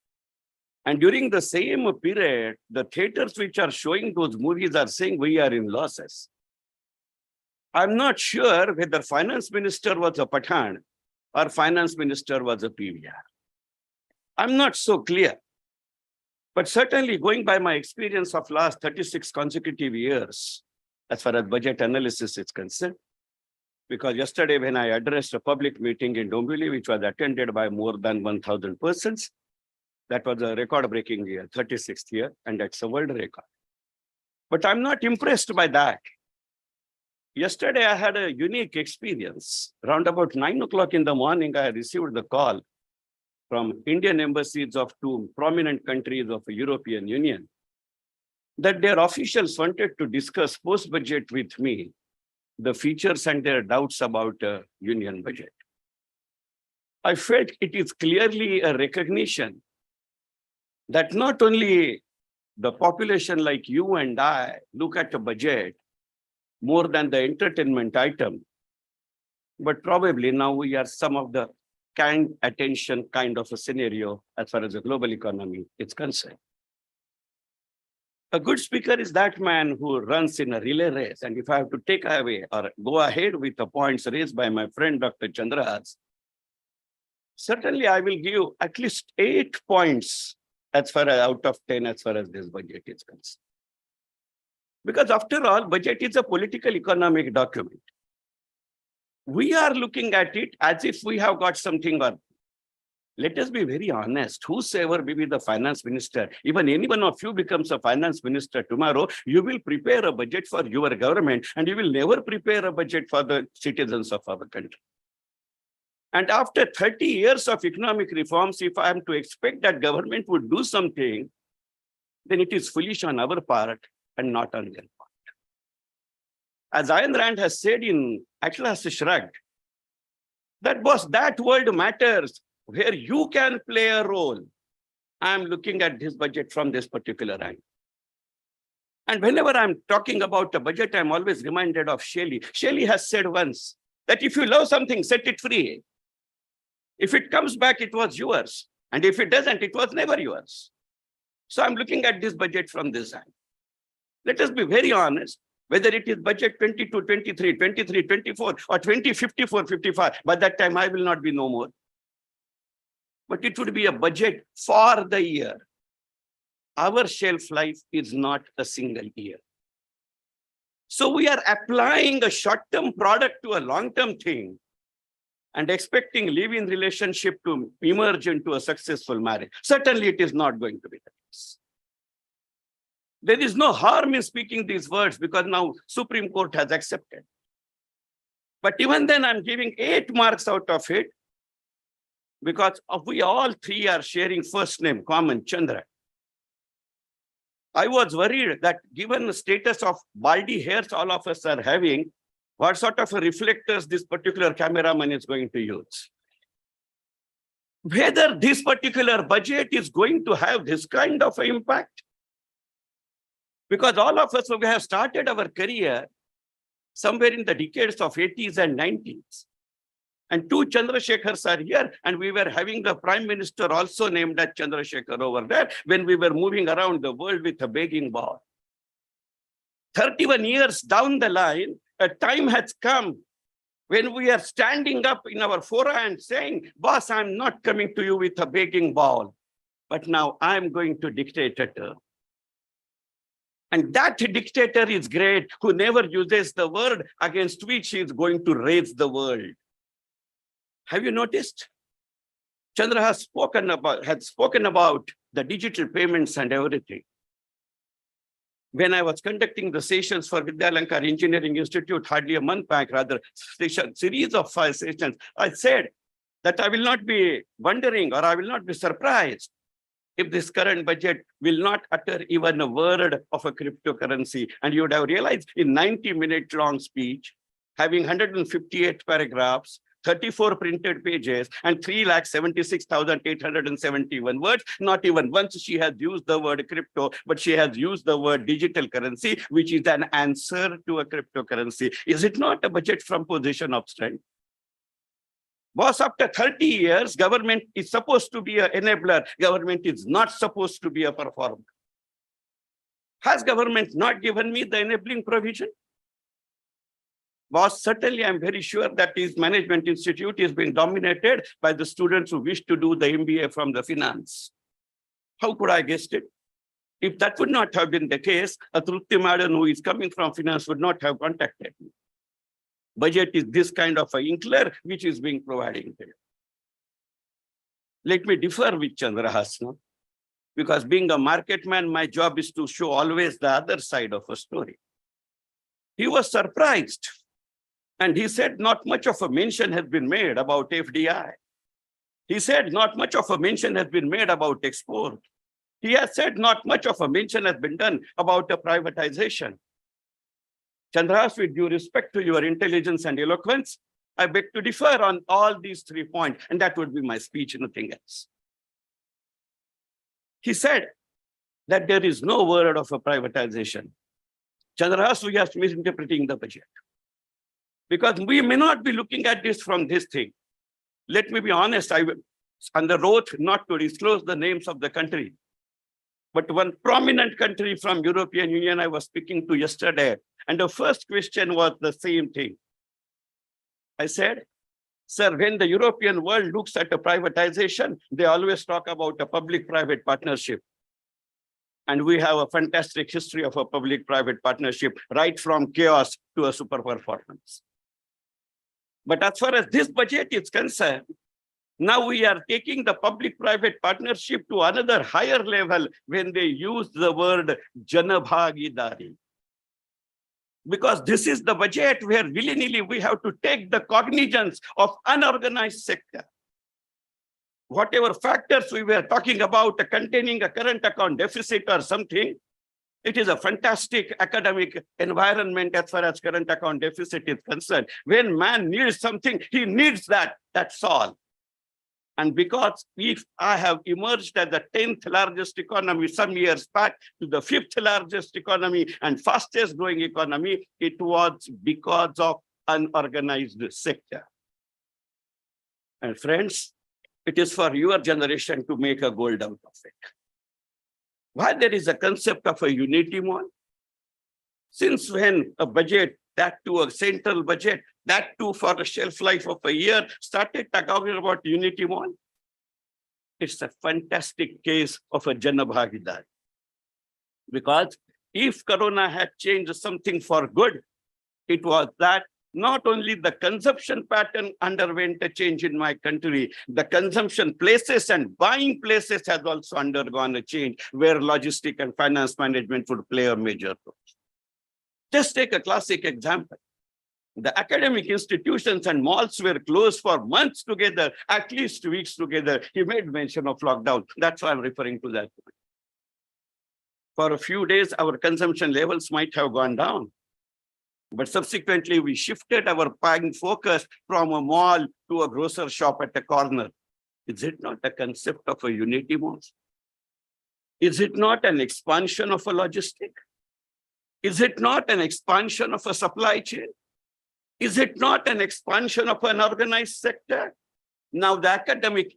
And during the same period, the theaters which are showing those movies are saying we are in losses. I'm not sure whether finance minister was a Pathan or finance minister was a PVR. I'm not so clear. But certainly going by my experience of last 36 consecutive years, as far as budget analysis is concerned, because yesterday when I addressed a public meeting in Dombivli, which was attended by more than 1,000 persons, that was a record-breaking year, 36th year, and that's a world record. But I'm not impressed by that. Yesterday, I had a unique experience. Around about 9 o'clock in the morning, I received the call from Indian embassies of two prominent countries of the European Union that their officials wanted to discuss post-budget with me, the features and their doubts about a union budget. I felt it is clearly a recognition that not only the population like you and I look at a budget more than the entertainment item, but probably now we are some of the kind attention kind of a scenario as far as the global economy is concerned. A good speaker is that man who runs in a relay race. And if I have to take away or go ahead with the points raised by my friend, Dr. Chandrahas, certainly I will give at least 8 points as far as out of 10, as far as this budget is concerned. Because after all, budget is a political economic document. We are looking at it as if we have got something on. Let us be very honest. Whosoever may be the finance minister, even any one of you becomes a finance minister tomorrow, you will prepare a budget for your government and you will never prepare a budget for the citizens of our country. And after 30 years of economic reforms, if I am to expect that government would do something, then it is foolish on our part and not on their part. As Ayn Rand has said in Atlas Shrugged, that boss, that world matters where you can play a role. I am looking at this budget from this particular angle. And whenever I'm talking about a budget, I'm always reminded of Shelley. Shelley has said once that if you love something, set it free. If it comes back, it was yours. And if it doesn't, it was never yours. So I'm looking at this budget from this angle. Let us be very honest, whether it is budget 22, 23, 23, 24, or 20, 54, 55, by that time I will not be no more. But it would be a budget for the year. Our shelf life is not a single year. So we are applying a short-term product to a long-term thing and expecting live-in relationship to emerge into a successful marriage. Certainly it is not going to be the case. There is no harm in speaking these words because now Supreme Court has accepted. But even then I'm giving 8 marks out of it because we all three are sharing first name, common, Chandra. I was worried that given the status of baldy hairs all of us are having, what sort of reflectors this particular cameraman is going to use. Whether this particular budget is going to have this kind of impact. Because all of us, we have started our career somewhere in the decades of 80s and 90s. And 2 Chandrasekhars are here, and we were having the Prime Minister also named as Chandrasekhar over there when we were moving around the world with a begging ball. 31 years down the line, a time has come when we are standing up in our fora and saying, boss, I'm not coming to you with a begging ball, but now I'm going to dictate a term. And that dictator is great, who never uses the word against which he is going to raise the world. Have you noticed? Chandra has spoken about the digital payments and everything. When I was conducting the sessions for Vidyalankar Engineering Institute, hardly a month back, rather, series of 5 sessions, I said that I will not be wondering or I will not be surprised if this current budget will not utter even a word of a cryptocurrency. And you would have realized in 90-minute long speech, having 158 paragraphs, 34 printed pages, and 3,76,871 words. Not even once she has used the word crypto, but she has used the word digital currency, which is an answer to a cryptocurrency. Is it not a budget from position of strength? Boss, after 30 years, government is supposed to be an enabler. Government is not supposed to be a performer. Has government not given me the enabling provision? Boss, certainly I'm very sure that his management institute is being dominated by the students who wish to do the MBA from the finance. How could I guess it? If that would not have been the case, a Trupti madam who is coming from finance would not have contacted me. Budget is this kind of an inkler which is being provided here. Let me differ with Chandrahas now, because being a market man, my job is to show always the other side of a story. He was surprised. And he said not much of a mention has been made about FDI. He said not much of a mention has been made about export. He has said not much of a mention has been done about a privatization. Chandras, with due respect to your intelligence and eloquence, I beg to differ on all these 3 points, and that would be my speech, nothing else. He said that there is no word of a privatization. Chandras, we are misinterpreting the budget. Because we may not be looking at this from this thing. Let me be honest, I will, under oath not to disclose the names of the country. But one prominent country from European Union I was speaking to yesterday, and the first question was the same thing. I said, sir, when the European world looks at a privatization, they always talk about a public-private partnership. And we have a fantastic history of a public-private partnership, right from chaos to a super performance. But as far as this budget is concerned, now we are taking the public-private partnership to another higher level when they use the word Janabhagidari. Because this is the budget where willy-nilly we have to take the cognizance of unorganized sector. Whatever factors we were talking about containing a current account deficit or something, it is a fantastic academic environment as far as current account deficit is concerned. When man needs something, he needs that, that's all. And because if I have emerged as the 10th largest economy some years back to the 5th largest economy and fastest growing economy, it was because of unorganized sector. And friends, it is for your generation to make a gold out of it. Why there is a concept of a unity mall? Since when a budget, that too a central budget, that too for a shelf life of a year, started talking about unity mall? It's a fantastic case of a Janabhagidari. Because if Corona had changed something for good, it was that not only the consumption pattern underwent a change in my country, the consumption places and buying places has also undergone a change where logistic and finance management would play a major role. Just take a classic example. The academic institutions and malls were closed for months together, at least weeks together. He made mention of lockdown. That's why I'm referring to that. For a few days, our consumption levels might have gone down. But subsequently, we shifted our buying focus from a mall to a grocer shop at a corner. Is it not a concept of a unity mall? Is it not an expansion of a logistic? Is it not an expansion of a supply chain? Is it not an expansion of an organized sector? Now the academics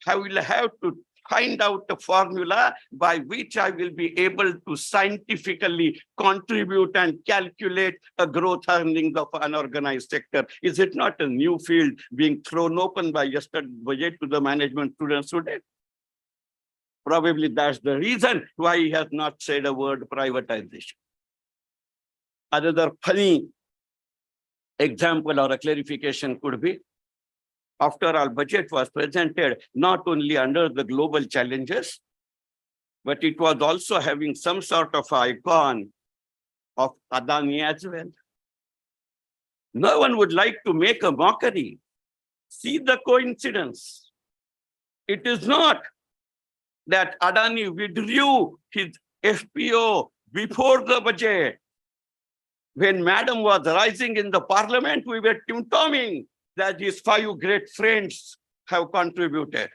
will have to find out a formula by which I will be able to scientifically contribute and calculate a growth earnings of an organized sector. Is it not a new field being thrown open by yesterday's budget to the management students today? Probably that's the reason why he has not said a word privatization. Another funny example or a clarification could be, after all, budget was presented not only under the global challenges, but it was also having some sort of icon of Adani as well. No one would like to make a mockery. See the coincidence. It is not that Adani withdrew his FPO before the budget. When Madam was rising in the parliament, we were timing that his 5 great friends have contributed.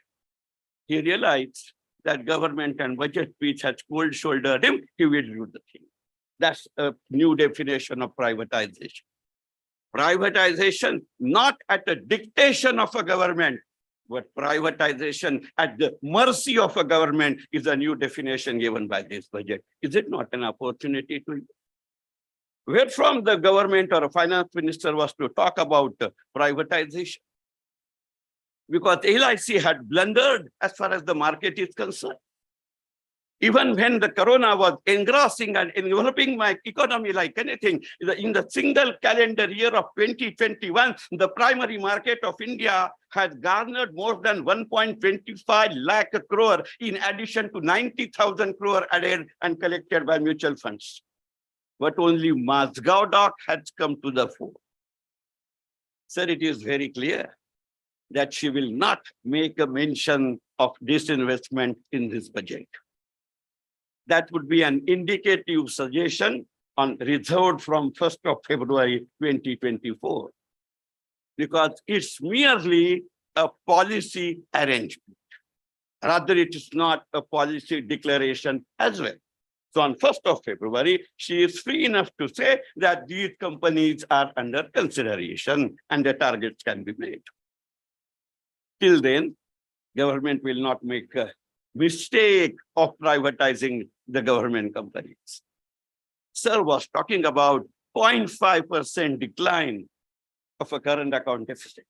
He realized that government and budget speech has cold shouldered him, he withdrew the thing. That's a new definition of privatization. Privatization not at the dictation of a government, but privatization at the mercy of a government is a new definition given by this budget. Is it not an opportunity to you? Where from the government or a finance minister was to talk about privatization? Because LIC had blundered as far as the market is concerned. Even when the corona was engrossing and enveloping my economy like anything, in the single calendar year of 2021, the primary market of India has garnered more than 1.25 lakh crore in addition to 90,000 crore added and collected by mutual funds. But only Mazgaon dock has come to the fore. Sir, it is very clear that she will not make a mention of disinvestment in this budget. That would be an indicative suggestion on reserved from 1st of February 2024, because it's merely a policy arrangement. Rather, it is not a policy declaration as well. So on 1st of February, she is free enough to say that these companies are under consideration and the targets can be made. Till then, government will not make a mistake of privatizing the government companies. Sir was talking about 0.5% decline of a current account deficit.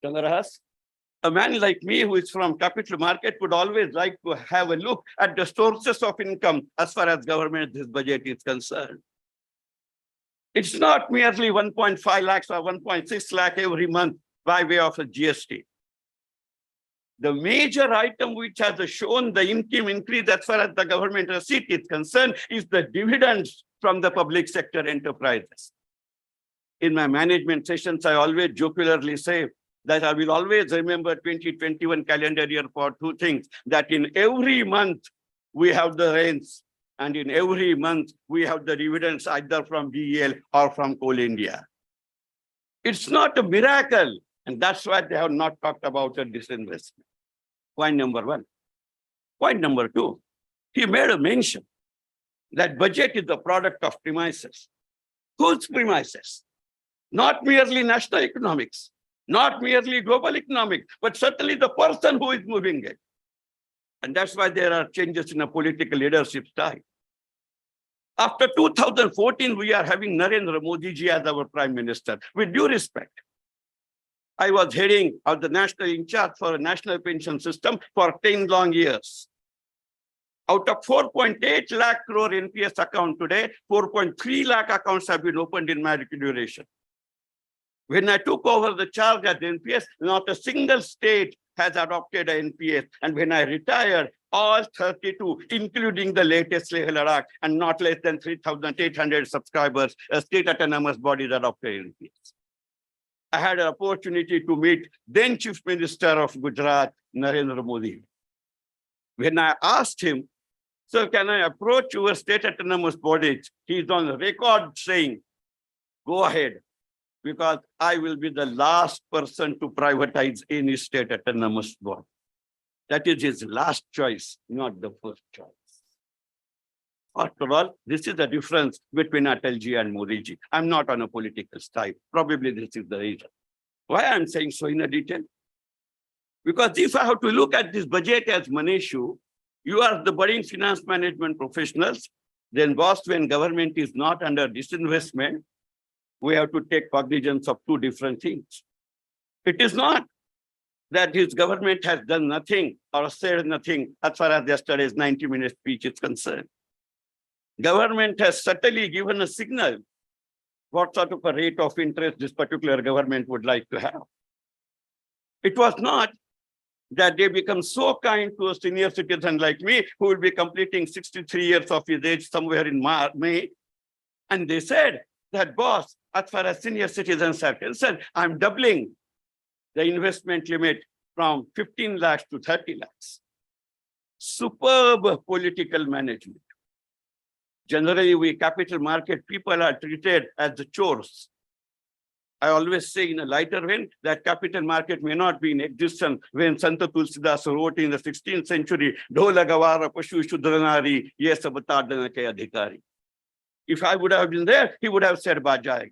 Chandrahas, a man like me who is from capital market would always like to have a look at the sources of income as far as government this budget is concerned. It's not merely 1.5 lakhs or 1.6 lakh every month by way of a GST. The major item which has shown the income increase as far as the government receipt is concerned is the dividends from the public sector enterprises. In my management sessions, I always jocularly say that I will always remember 2021 calendar year for 2 things, that in every month we have the rains and in every month we have the dividends either from BEL or from Coal India. It's not a miracle. And that's why they have not talked about a disinvestment. Point number 1. Point number 2, he made a mention that budget is the product of premises. Whose premises? Not merely national economics, not merely global economics, but certainly the person who is moving it. And that's why there are changes in a political leadership style. After 2014, we are having Narendra Modi ji as our prime minister. With due respect, I was heading of the national in charge for a national pension system for 10 long years. Out of 4.8 lakh crore NPS account today, 4.3 lakh accounts have been opened in my duration. When I took over the charge at NPS, not a single state has adopted an NPS. And when I retired, all 32, including the latest Leh Ladakh, and not less than 3,800 subscribers, state autonomous bodies adopted NPS. I had an opportunity to meet then Chief Minister of Gujarat, Narendra Modi. When I asked him, sir, can I approach your state autonomous bodies? He's on record saying, go ahead, because I will be the last person to privatize any state autonomous body. That is his last choice, not the first choice. After all, this is the difference between Atalji and Modi ji. I'm not on a political side. Probably this is the reason. Why I'm saying so in a detail? Because if I have to look at this budget as one issue, you are the budding finance management professionals, then boss, when government is not under disinvestment, we have to take cognizance of 2 different things. It is not that his government has done nothing or said nothing as far as yesterday's 90-minute speech is concerned. Government has certainly given a signal what sort of a rate of interest this particular government would like to have. It was not that they become so kind to a senior citizen like me, who will be completing 63 years of his age somewhere in May. And they said that, boss, as far as senior citizens are concerned, I'm doubling the investment limit from 15 lakhs to 30 lakhs. Superb political management. Generally, we capital market people are treated as the chores. I always say in a lighter vein that capital market may not be in existence when Santa Tulsidas wrote in the 16th century, Dhola Gavara Pashu Shudranari, yes, Avatardana ke adhikari. If I would have been there, he would have said Bajai.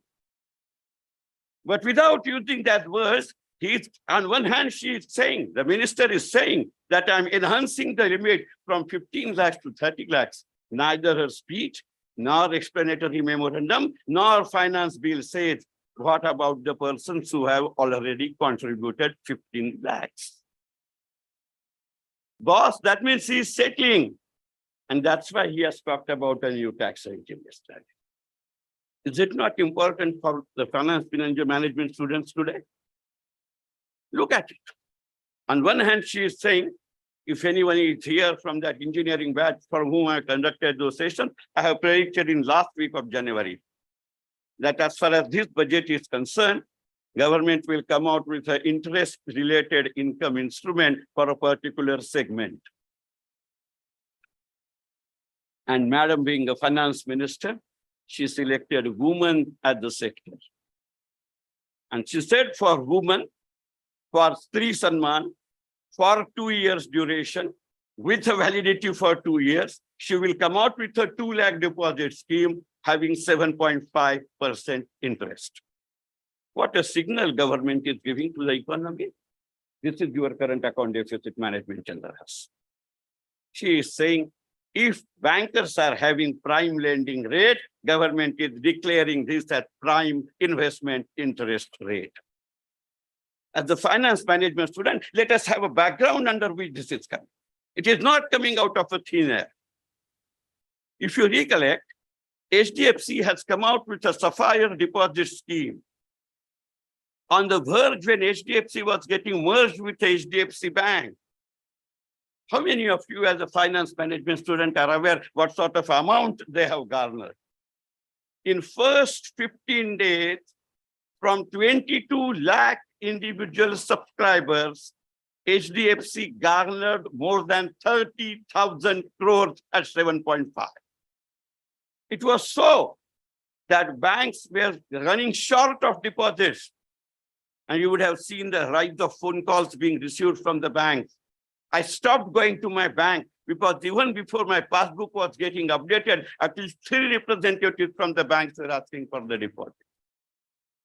But without using that verse, he's on one hand, she is saying, the minister is saying that I'm enhancing the limit from 15 lakhs to 30 lakhs. Neither her speech, nor explanatory memorandum, nor finance bill says, what about the persons who have already contributed 15 lakhs? Boss, that means he's settling. And that's why he has talked about a new tax regime yesterday. Is it not important for the finance financial management students today? Look at it. On one hand, she is saying, if anyone is here from that engineering batch from whom I conducted those sessions, I have predicted in last week of January that as far as this budget is concerned, government will come out with an interest-related income instrument for a particular segment. And Madam being a finance minister, she selected women as the sector. And she said for women, for Stri Sanman, for 2 years duration, with a validity for 2 years, she will come out with a 2 lakh deposit scheme having 7.5% interest. What a signal government is giving to the economy. This is your current account deficit management, Chandras. She is saying, if bankers are having prime lending rate, government is declaring this as prime investment interest rate. As the finance management student, let us have a background under which this is coming. It is not coming out of a thin air. If you recollect, HDFC has come out with a Sapphire deposit scheme. On the verge when HDFC was getting merged with HDFC Bank. How many of you as a finance management student are aware what sort of amount they have garnered? In first 15 days, from 22 lakh individual subscribers, HDFC garnered more than 30,000 crores at 7.5. It was so that banks were running short of deposits. And you would have seen the rise of phone calls being received from the banks. I stopped going to my bank because even before my passbook was getting updated, at least 3 representatives from the banks were asking for the deposit.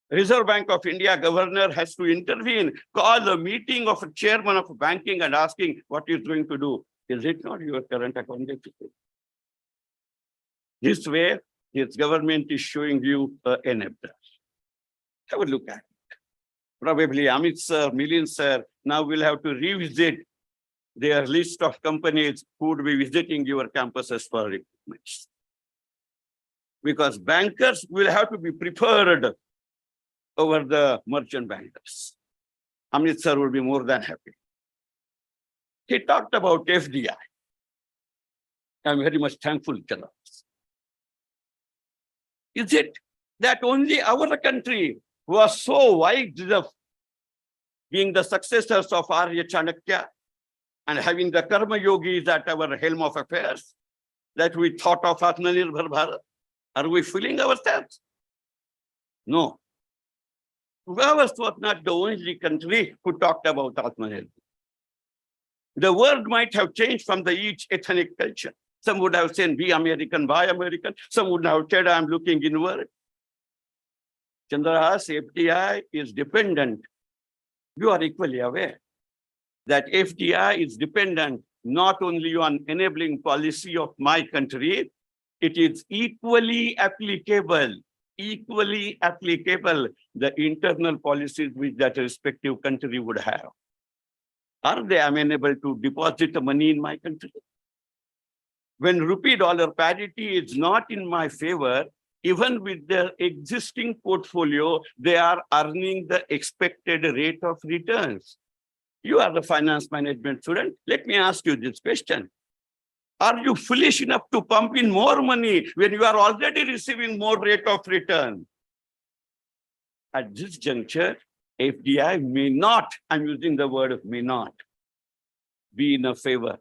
Reserve Bank of India governor has to intervene, call a meeting of a chairman of banking and asking what he's going to do. Is it not your current account deficit? This way, this government is showing you an enabler. Have a look at it. Probably Amit sir, Milind sir, now will have to revisit their list of companies who would be visiting your campuses for recruitments. Because bankers will have to be preferred over the merchant bankers. Amit sir will be more than happy. He talked about FDI. I'm very much thankful to us. Is it that only our country was so wise of being the successors of Arya Chanakya and having the Karma Yogis at our helm of affairs that we thought of Atmanirbhar Bharat? Are we fooling ourselves? No. Ours was not the only country who talked about Atmanirbhar. The world might have changed from the each ethnic culture. Some would have said, be American, buy American. Some would have said, I'm looking inward. Chandra's FDI is dependent. You are equally aware that FDI is dependent not only on enabling policy of my country, it is equally applicable, the internal policies which that respective country would have. Are they amenable to deposit money in my country? When rupee-dollar parity is not in my favor, even with their existing portfolio, they are earning the expected rate of returns. You are the finance management student. Let me ask you this question. Are you foolish enough to pump in more money when you are already receiving more rate of return? At this juncture, FDI may not, I'm using the word may not, be in a favor.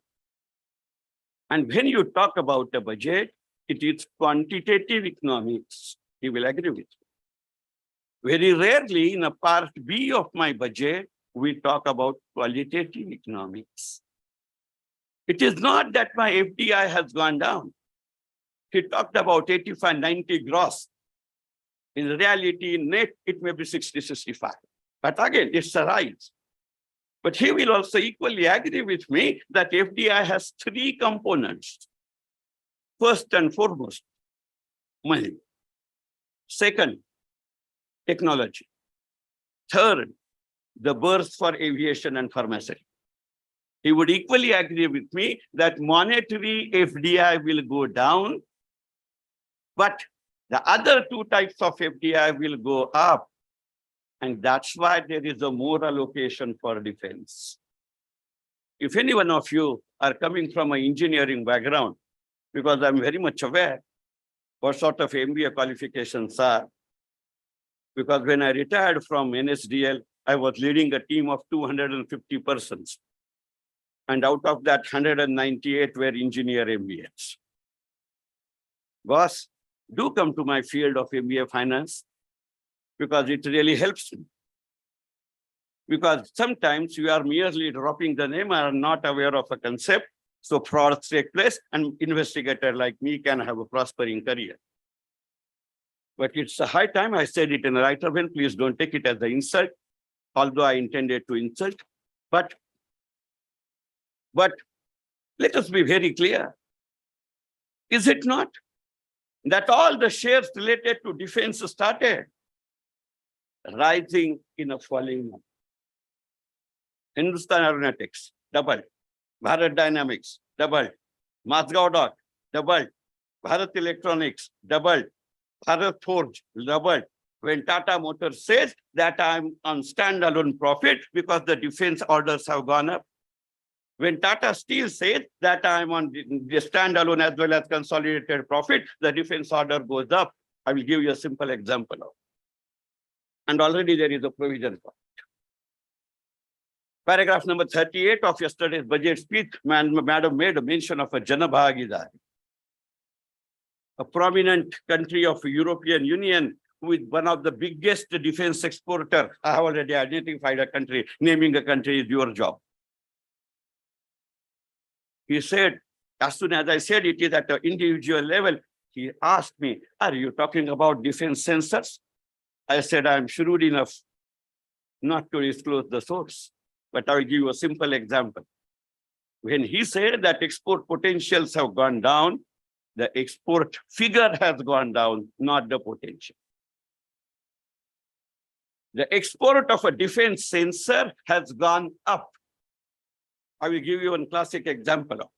And when you talk about a budget, it is quantitative economics. You will agree with me. Very rarely in a part B of my budget, we talk about qualitative economics. It is not that my FDI has gone down. He talked about 85, 90 gross. In reality, net, it may be 60, 65. But again, it's a rise. But he will also equally agree with me that FDI has three components. First and foremost, money. Second, technology. Third, the birth for aviation and pharmacy. He would equally agree with me that monetary FDI will go down, but the other two types of FDI will go up. And that's why there is a more allocation for defense. If any one of you are coming from an engineering background, because I'm very much aware what sort of MBA qualifications are, because when I retired from NSDL, I was leading a team of 250 persons. And out of that, 198 were engineer MBAs. Boss, do come to my field of MBA finance because it really helps me. Because sometimes you are merely dropping the name and are not aware of a concept. So frauds take place and investigator like me can have a prospering career. But it's a high time I said it in a right way. Please don't take it as an insult, although I intended to insult. But let us be very clear. Is it not that all the shares related to defense started rising in a falling manner? Hindustan Aeronautics, doubled. Bharat Dynamics, doubled. Mazgaon Dock, doubled. Bharat Electronics, doubled. Bharat Forge, doubled. When Tata Motors says that I'm on standalone profit because the defense orders have gone up. When Tata Steel says that I'm on the standalone as well as consolidated profit, the defense order goes up. I will give you a simple example of. And already there is a provision for it. Paragraph number 38 of yesterday's budget speech, Madam made a mention of a Jana Bhagidari, a prominent country of European Union with one of the biggest defense exporter. I have already identified a country. Naming a country is your job. He said, as soon as I said it is at an individual level, he asked me, are you talking about defense sensors? I said, I'm shrewd enough not to disclose the source, but I will give you a simple example. When he said that export potentials have gone down, the export figure has gone down, not the potential. The export of a defense sensor has gone up. I will give you one classic example of,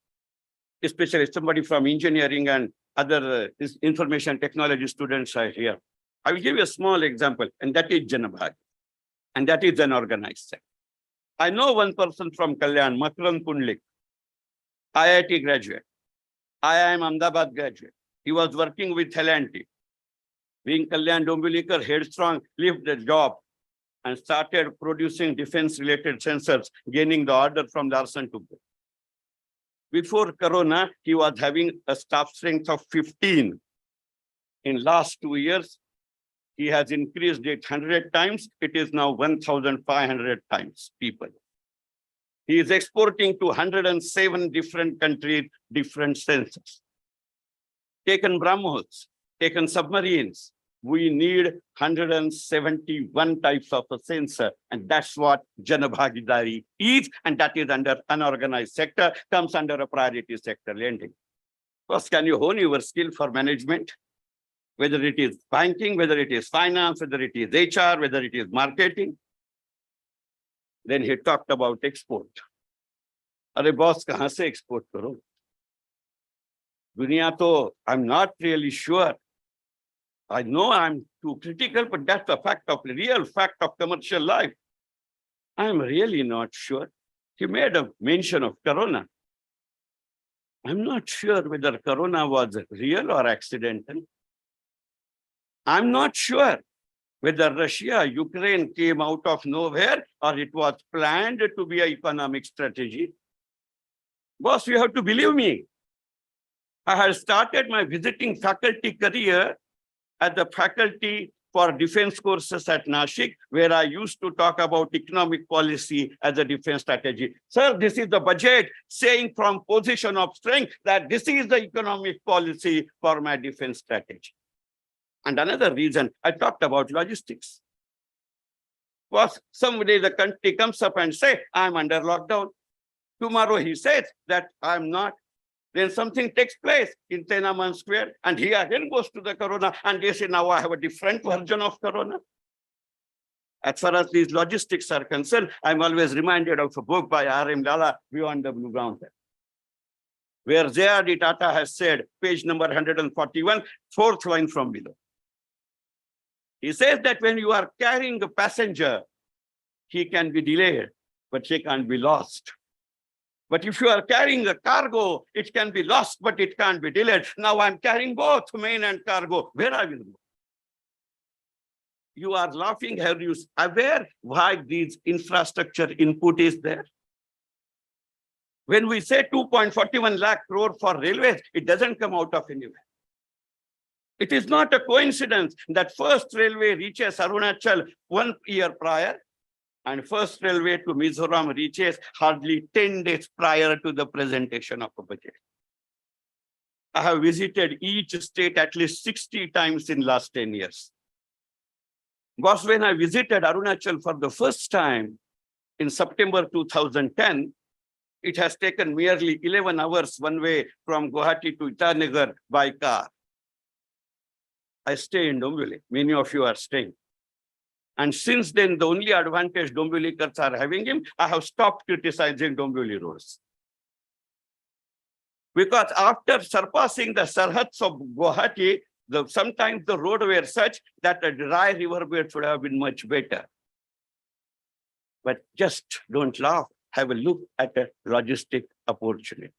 especially somebody from engineering and other information technology students are here. I will give you a small example, and that is Janabhag, and that is an organized sector. I know one person from Kalyan, Makran Pundlik, IIT graduate, IIM Ahmedabad graduate. He was working with L&T. Being Kalyan Dombilikar, headstrong, left the job and started producing defense-related sensors, gaining the order from Larsen to Toubro. Before Corona, he was having a staff strength of 15. In last 2 years, he has increased it 100 times. It is now 1,500 times people. He is exporting to 107 different countries, different sensors. Taken BrahMos, taken submarines, we need 171 types of a sensor. And that's what Janabhagidari is. And that is under unorganized sector, comes under a priority sector lending. First, can you hone your skill for management? Whether it is banking, whether it is finance, whether it is HR, whether it is marketing. Then he talked about export. Arey boss, kahan se export karo? Duniya to, I'm not really sure. I know I'm too critical, but that's a fact of the real fact of commercial life. I'm really not sure. He made a mention of Corona. I'm not sure whether Corona was real or accidental. I'm not sure whether Russia, Ukraine came out of nowhere or it was planned to be an economic strategy. Boss, you have to believe me. I had started my visiting faculty career at the faculty for defense courses at Nashik, where I used to talk about economic policy as a defense strategy. Sir, this is the budget, saying from position of strength that this is the economic policy for my defense strategy. And another reason I talked about logistics was someday the country comes up and say, I'm under lockdown. Tomorrow he says that I'm not. Then something takes place in Tenaman Square and he again goes to the Corona and they say, now I have a different version of Corona. As far as these logistics are concerned, I'm always reminded of a book by R.M. Lala, Beyond the Blue Ground, where J.R.D. Tata has said, page number 141, fourth line from below. He says that when you are carrying a passenger, he can be delayed, but he can't be lost. But if you are carrying a cargo, it can be lost, but it can't be delayed. Now I'm carrying both main and cargo. Where I will go? You are laughing. Are you aware why this infrastructure input is there? When we say 2.41 lakh crore for railways, it doesn't come out of anywhere. It is not a coincidence that first railway reaches Arunachal 1 year prior, and first railway to Mizoram reaches hardly 10 days prior to the presentation of a budget. I have visited each state at least 60 times in last 10 years. Because when I visited Arunachal for the first time in September 2010, it has taken merely 11 hours one way from Guwahati to Itanagar by car. I stay in Dombivli. Many of you are staying. And since then, the only advantage Dombivilikars are having him, I have stopped criticizing Dombivli roads. Because after surpassing the Sarhats of Guwahati, sometimes the road were such that a dry riverbed should have been much better. But just don't laugh. Have a look at a logistic opportunity.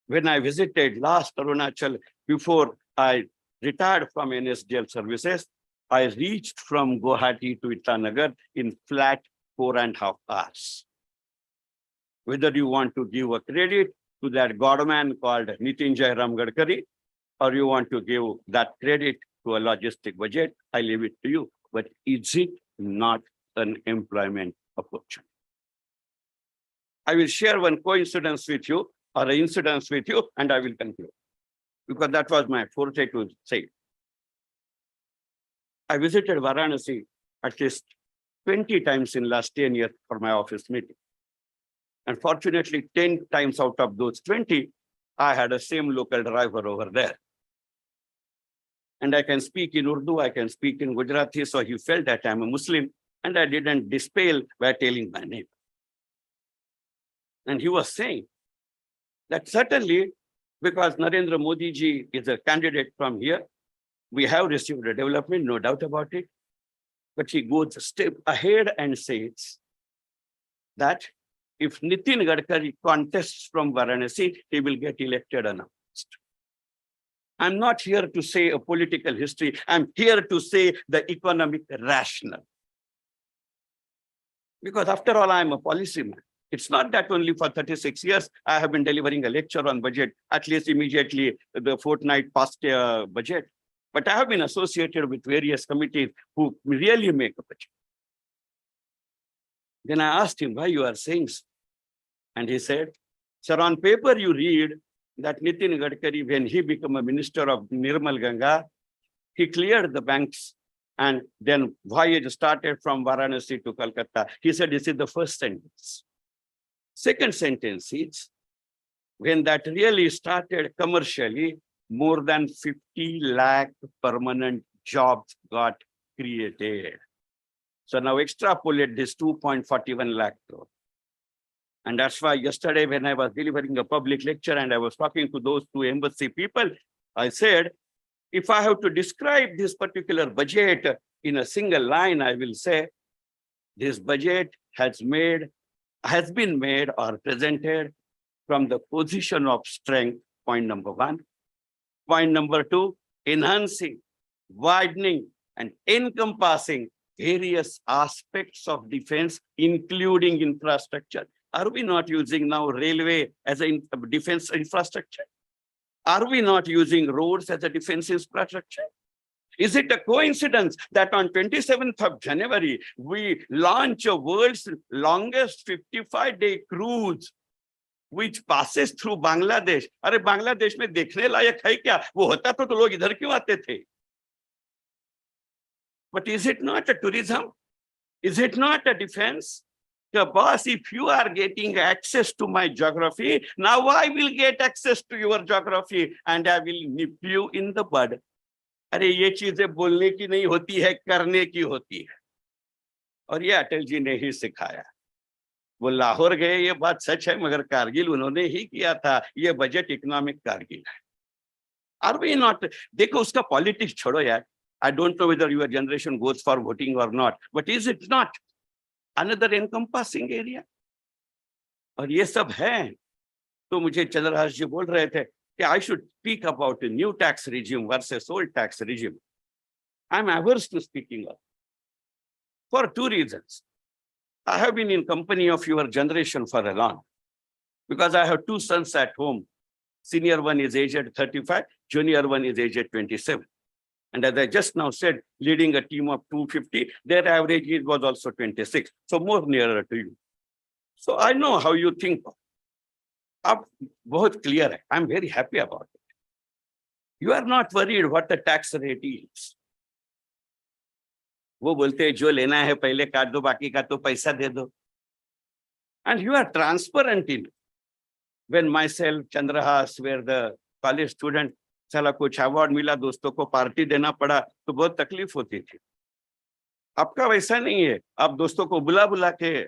When I visited last Arunachal, before I retired from NSDL services, I reached from Guwahati to Itanagar in flat 4.5 hours. Whether you want to give a credit to that godman called Nitin Jairam Gadkari, or you want to give that credit to a logistic budget, I leave it to you. But is it not an employment opportunity? I will share one coincidence with you or an incident with you, and I will conclude, because that was my forte to say. I visited Varanasi at least 20 times in last 10 years for my office meeting. And fortunately, 10 times out of those 20, I had a same local driver over there. And I can speak in Urdu, I can speak in Gujarati, so he felt that I'm a Muslim, and I didn't dispel by telling my name. And he was saying that certainly, because Narendra Modi ji is a candidate from here, we have received a development, no doubt about it. But he goes a step ahead and says that if Nitin Gadkari contests from Varanasi, he will get elected announced. I'm not here to say a political history. I'm here to say the economic rationale. Because after all, I'm a policyman. It's not that only for 36 years, I have been delivering a lecture on budget, at least immediately the fortnight past budget. But I have been associated with various committees who really make a budget. Then I asked him, why you are saying so? And he said, sir, on paper you read that Nitin Gadkari, when he became a minister of Nirmal Ganga, he cleared the banks and then voyage started from Varanasi to Calcutta. He said, this is the first sentence. Second sentence is, when that really started commercially, more than 50 lakh permanent jobs got created. So now extrapolate this 2.41 lakh crore. And that's why yesterday when I was delivering a public lecture and I was talking to those two embassy people, I said, if I have to describe this particular budget in a single line, I will say This budget has been made or presented from the position of strength, point number one. Point number two, enhancing, widening, and encompassing various aspects of defense, including infrastructure. Are we not using now railway as a defense infrastructure? Are we not using roads as a defense infrastructure? Is it a coincidence that on 27th of January, we launch a world's longest 55-day cruise which passes through Bangladesh? अरे बांग्लादेश में देखने लायक है क्या? वो होता तो लोग इधर क्यों आते थे? But is it not a tourism? Is it not a defense? The boss, if you are getting access to my geography, now I will get access to your geography and I will nip you in the bud. अरे ये चीजें बोलने की नहीं होती है, करने की होती है. और ये अटल जी ने ही सिखाया. वो लाहौर गए, ये बात सच है, मगर कारगिल उन्होंने ही किया था. ये बजट इकोनॉमिक कारगिल है. Are we not? देखो उसका पॉलिटिक्स छोड़ो यार. I don't know whether your generation goes for voting or not, but is it not another encompassing area? और ये सब है. तो मुझे चंद्रहास जी बोल रहे थे कि I should speak about a new tax regime versus old tax regime. I'm averse to speaking of for two reasons. I have been in company of your generation for a long, because I have two sons at home. Senior one is aged 35, junior one is aged 27. And as I just now said, leading a team of 250, their average age was also 26. So more nearer to you. So I know how you think. अब बहुत clear है. I'm very happy about it. You are not worried what the tax rate is. वो बोलते हैं जो लेना है पहले काट दो, बाकी का तो पैसा दे दो. And you are transparent in it. When myself, Chandrahas, were the college student, साला कुछ अवार्ड मिला, दोस्तों को पार्टी देना पड़ा, तो बहुत तकलीफ होती थी. आपका वैसा नहीं है. आप दोस्तों को बुला बुला के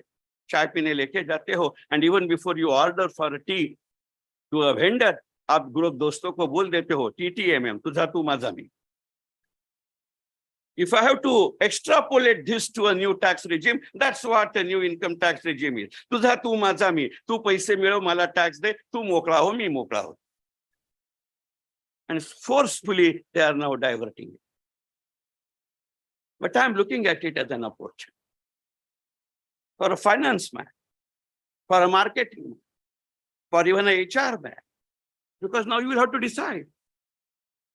चाय पीने लेके जाते हो. And even before you order for a tea to a vendor, आप ग्रुप दोस्तों को बोल देते हो TTMM, तुझा तू माझा मी. If I have to extrapolate this to a new tax regime, that's what a new income tax regime is. तुझा तू माझा मी, तू पैसे मिळव मला टॅक्स दे, तू मोकळा हो मी मोकळा हो. And forcefully they are now diverting it. But I'm looking at it as an opportunity for a finance man, for a marketing man, for even a HR man, because now you will have to decide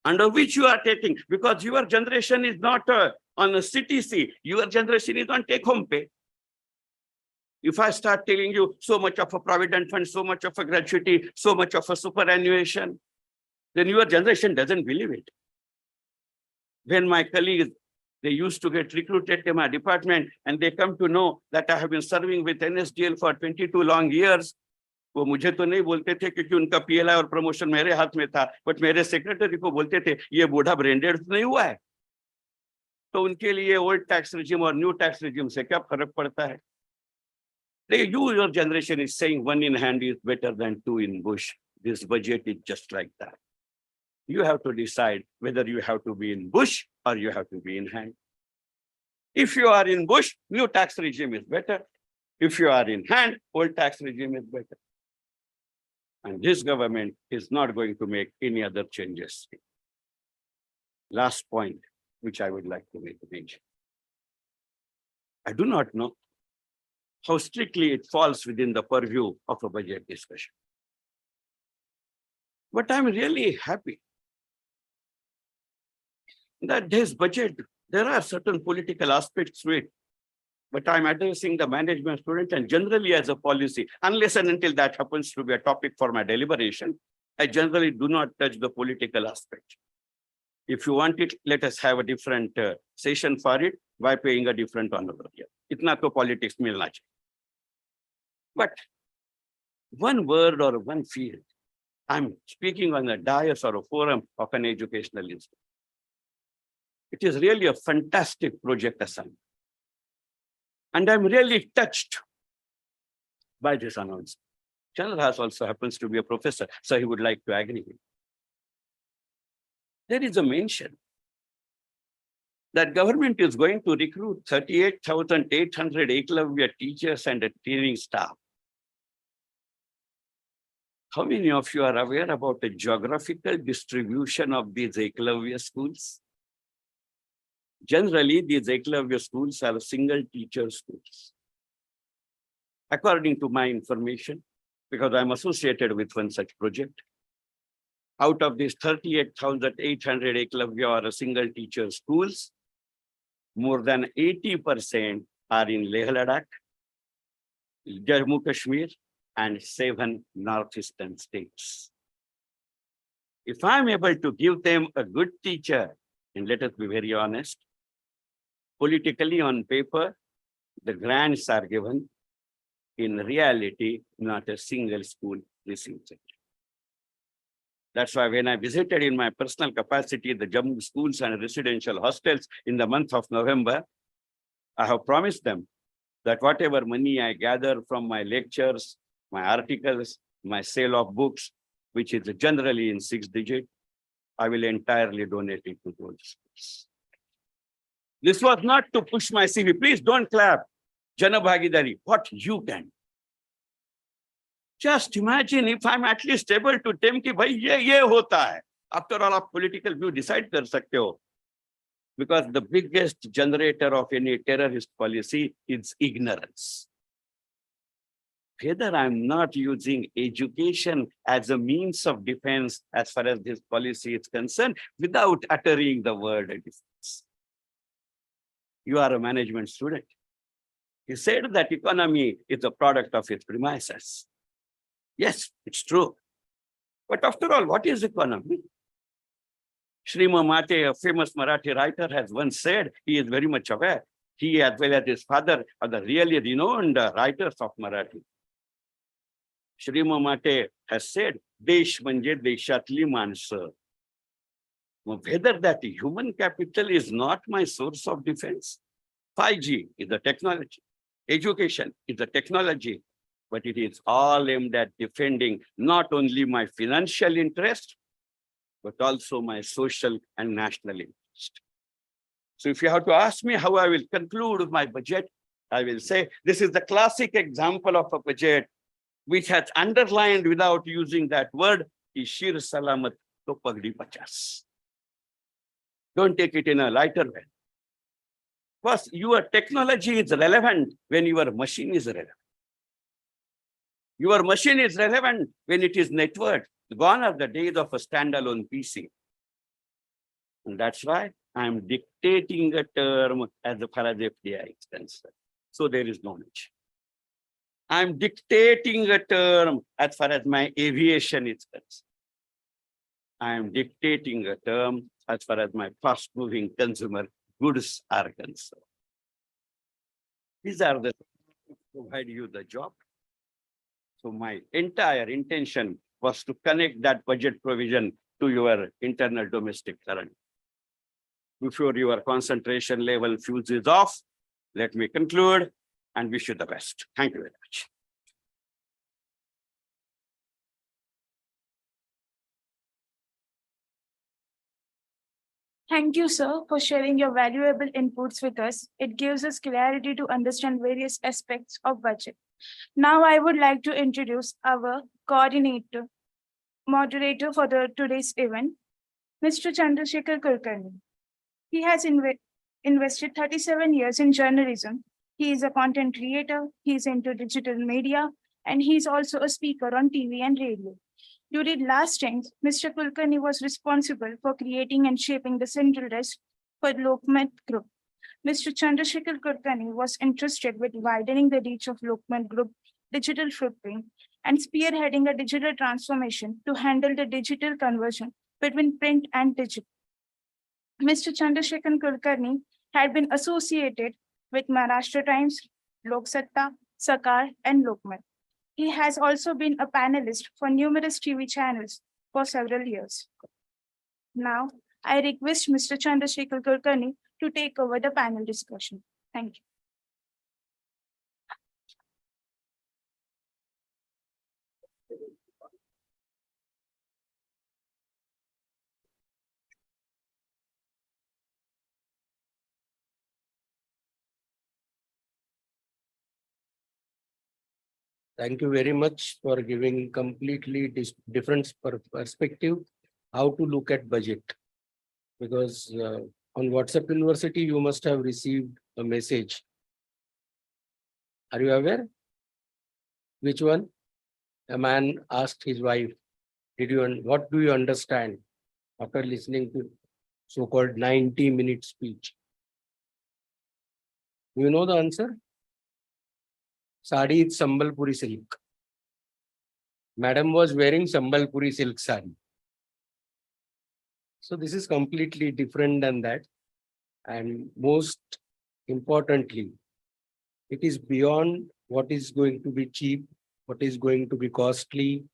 under which you are taking, because your generation is not on a CTC, your generation is on take-home pay. If I start telling you so much of a provident fund, so much of a gratuity, so much of a superannuation, then your generation doesn't believe it. When my colleagues, they used to get recruited to my department and they come to know that I have been serving with NSDL for 22 long years, वो मुझे तो नहीं बोलते थे क्योंकि उनका PLI और promotion मेरे हाथ में था, बट मेरे सेक्रेटरी को बोलते थे ये बूढ़ा ब्रांडेड नहीं हुआ है. तो उनके लिए ओल्ड टैक्स रिजिम और न्यू टैक्स रिजिम से क्या फर्क पड़ता है? Your generation is saying one in hand is better than two in bush. This budget is just like that. You have to decide whether you have to be in bush or you have to be in hand. If you are in bush, new tax regime is better. If you are in hand, old tax regime is better. And this government is not going to make any other changes. Last point, which I would like to make mention. I do not know how strictly it falls within the purview of a budget discussion. But I'm really happy that this budget, there are certain political aspects to it, but I'm addressing the management student and generally as a policy, unless and until that happens to be a topic for my deliberation, I generally do not touch the political aspect. If you want it, let us have a different session for it by paying a different honorable here. Itna to politics milna chahiye. But one word or one field, I'm speaking on a dais or a forum of an educational institute. It is really a fantastic project assignment. And I'm really touched by this announcement. Chandrahas also happens to be a professor, so he would like to agree with me. There is a mention that government is going to recruit 38,800 Eklavya teachers and a training staff. How many of you are aware about the geographical distribution of these Eklavya schools? Generally, these Eklavya schools are single teacher schools. According to my information, because I'm associated with one such project, out of these 38,800 Eklavya or single teacher schools, more than 80% are in Leh Ladakh, Jammu Kashmir, and 7 northeastern states. If I'm able to give them a good teacher, and let us be very honest, politically on paper, the grants are given. In reality, not a single school receives it. That's why when I visited in my personal capacity the Jammu schools and residential hostels in the month of November, I have promised them that whatever money I gather from my lectures, my articles, my sale of books, which is generally in 6 digits, I will entirely donate it to those schools. This was not to push my CV. Please don't clap. Jana Bhagidari, what you can. Just imagine if I'm at least able to tell कि भाई ये होता है. After all, आप political view decide कर सकते हो. Because the biggest generator of any terrorist policy is ignorance. Whether I'm not using education as a means of defense as far as this policy is concerned, without uttering the word defense. You are a management student. He said that economy is a product of its premises. Yes, it's true. But after all, what is economy? Shrima Mate, a famous Marathi writer, has once said, he is very much aware, he as well as his father are the really renowned writers of Marathi. Shrima Mate has said, Desh manje deshatli mansa. Whether that human capital is not my source of defense, 5G is the technology, education is the technology, but it is all aimed at defending not only my financial interest, but also my social and national interest. So if you have to ask me how I will conclude my budget, I will say this is the classic example of a budget which has underlined without using that word, Ishir Salamat to Pagdi Pachas. Don't take it in a lighter way. First, your technology is relevant when your machine is relevant. Your machine is relevant when it is networked. Gone are the days of a standalone PC. And that's why I'm dictating a term as far as FDI is concerned. So there is knowledge. I'm dictating a term as far as my aviation is concerned. I'm dictating a term as far as my fast-moving consumer goods are concerned. These are the things that provide you the job. So my entire intention was to connect that budget provision to your internal domestic current. Before your concentration level fuses off, let me conclude and wish you the best. Thank you very much. Thank you, sir, for sharing your valuable inputs with us. It gives us clarity to understand various aspects of budget. Now I would like to introduce our moderator for today's event, Mr. Chandrasekhar Kulkarni. He has invested 37 years in journalism. He is a content creator, he is into digital media, and he is also a speaker on TV and radio. During last times, Mr. Kulkarni was responsible for creating and shaping the central desk for Lokmat Group. Mr. Chandrasekhar Kulkarni was entrusted with widening the reach of Lokmat Group digital footprint and spearheading a digital transformation to handle the digital conversion between print and digital. Mr. Chandrasekhar Kulkarni had been associated with Maharashtra Times, Lok Satta, Sakar, and Lokmat. He has also been a panelist for numerous TV channels for several years. Now, I request Mr. Chandrasekhar Kulkarni to take over the panel discussion. Thank you. Thank you very much for giving completely different perspective, how to look at budget. Because on WhatsApp University, you must have received a message. Are you aware? Which one? A man asked his wife, what do you understand after listening to so-called 90-minute speech? You know the answer? Sari is Sambalpuri silk. Madam was wearing Sambalpuri silk sari. So this is completely different than that. And most importantly, it is beyond what is going to be cheap, what is going to be costly.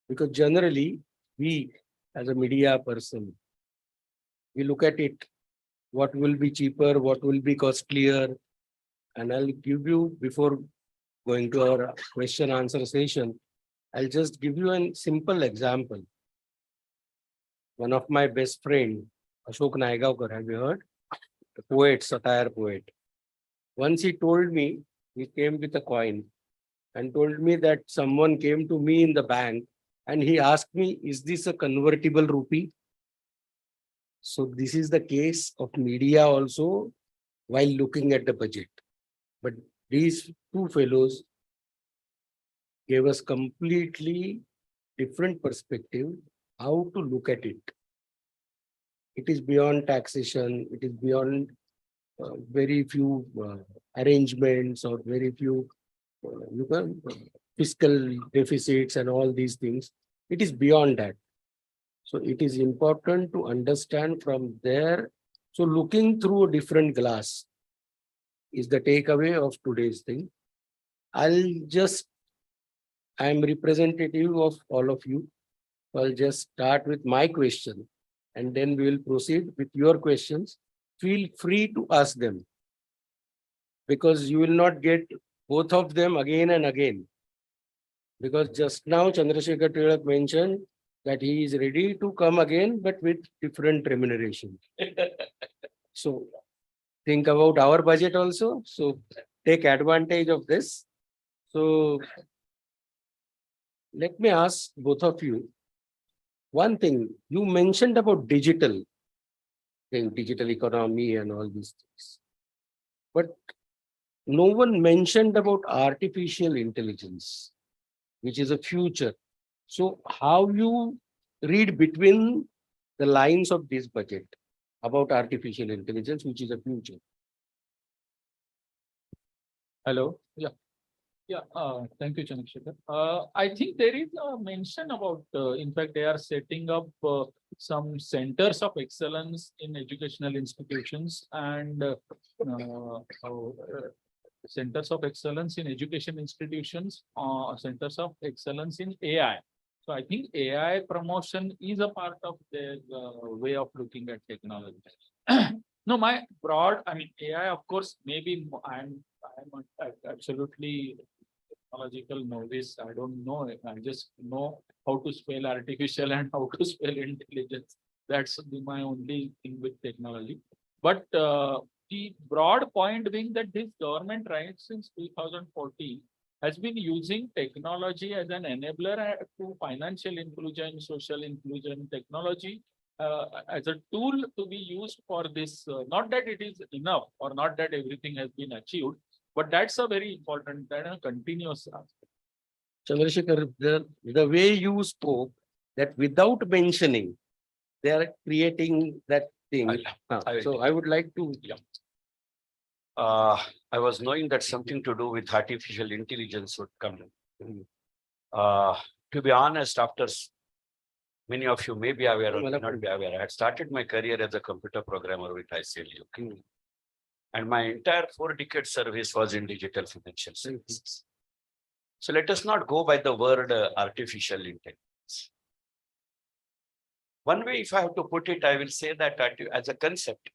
Because generally, we as a media person, we look at it, what will be cheaper, what will be costlier. And I'll give you, before going to our question answer session, I'll just give you a simple example. One of my best friend, Ashok Naigaonkar, have you heard? The poet, satire poet. Once he told me, he came with a coin and told me that someone came to me in the bank and he asked me, is this a convertible rupee? So this is the case of media also while looking at the budget. But these two fellows gave us completely different perspective how to look at it. It is beyond taxation. It is beyond very few arrangements or very few fiscal deficits and all these things. It is beyond that. So it is important to understand from there. So looking through a different glass is the takeaway of today's thing. I am representative of all of you. I'll just start with my question and then we will proceed with your questions. Feel free to ask them because you will not get both of them again and again. Because just now Chandrasekhar Tilak mentioned that he is ready to come again, but with different remuneration. So think about our budget also. So take advantage of this. So let me ask both of you. One thing you mentioned about digital economy and all these things. But no one mentioned about artificial intelligence, which is a future. So how you read between the lines of this budget about artificial intelligence, which is a future? Hello. Thank you, Chandrasekhar. I think there is a mention about, in fact, they are setting up some centers of excellence in educational institutions and centers of excellence in education institutions, centers of excellence in AI. So I think AI promotion is a part of their way of looking at technology. No, my broad, I mean, AI, of course, maybe I'm absolutely technological novice. I don't know. I just know how to spell artificial and how to spell intelligence. That's my only thing with technology. But the broad point being that this government, right, since 2014, has been using technology as an enabler to financial inclusion, social inclusion, technology as a tool to be used for this. Not that it is enough or not that everything has been achieved, but that's a very important and continuous aspect. Chandrasekhar, the way you spoke that without mentioning, they are creating that thing. So I would like to. I was knowing that something to do with artificial intelligence would come. To be honest, after many of you may be aware or may not be aware, I had started my career as a computer programmer with ICLU. And my entire 4-decade service was in digital financial services. So let us not go by the word artificial intelligence. One way, if I have to put it, I will say that as a concept,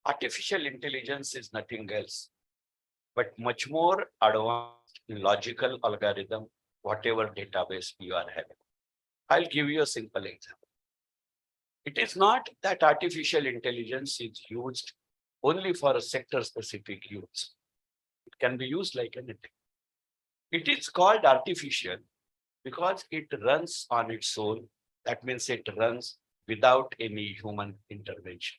artificial intelligence is nothing else, but much more advanced logical algorithm, whatever database you are having. I'll give you a simple example. It is not that artificial intelligence is used only for a sector specific use. It can be used like anything. It is called artificial because it runs on its own. That means it runs without any human intervention.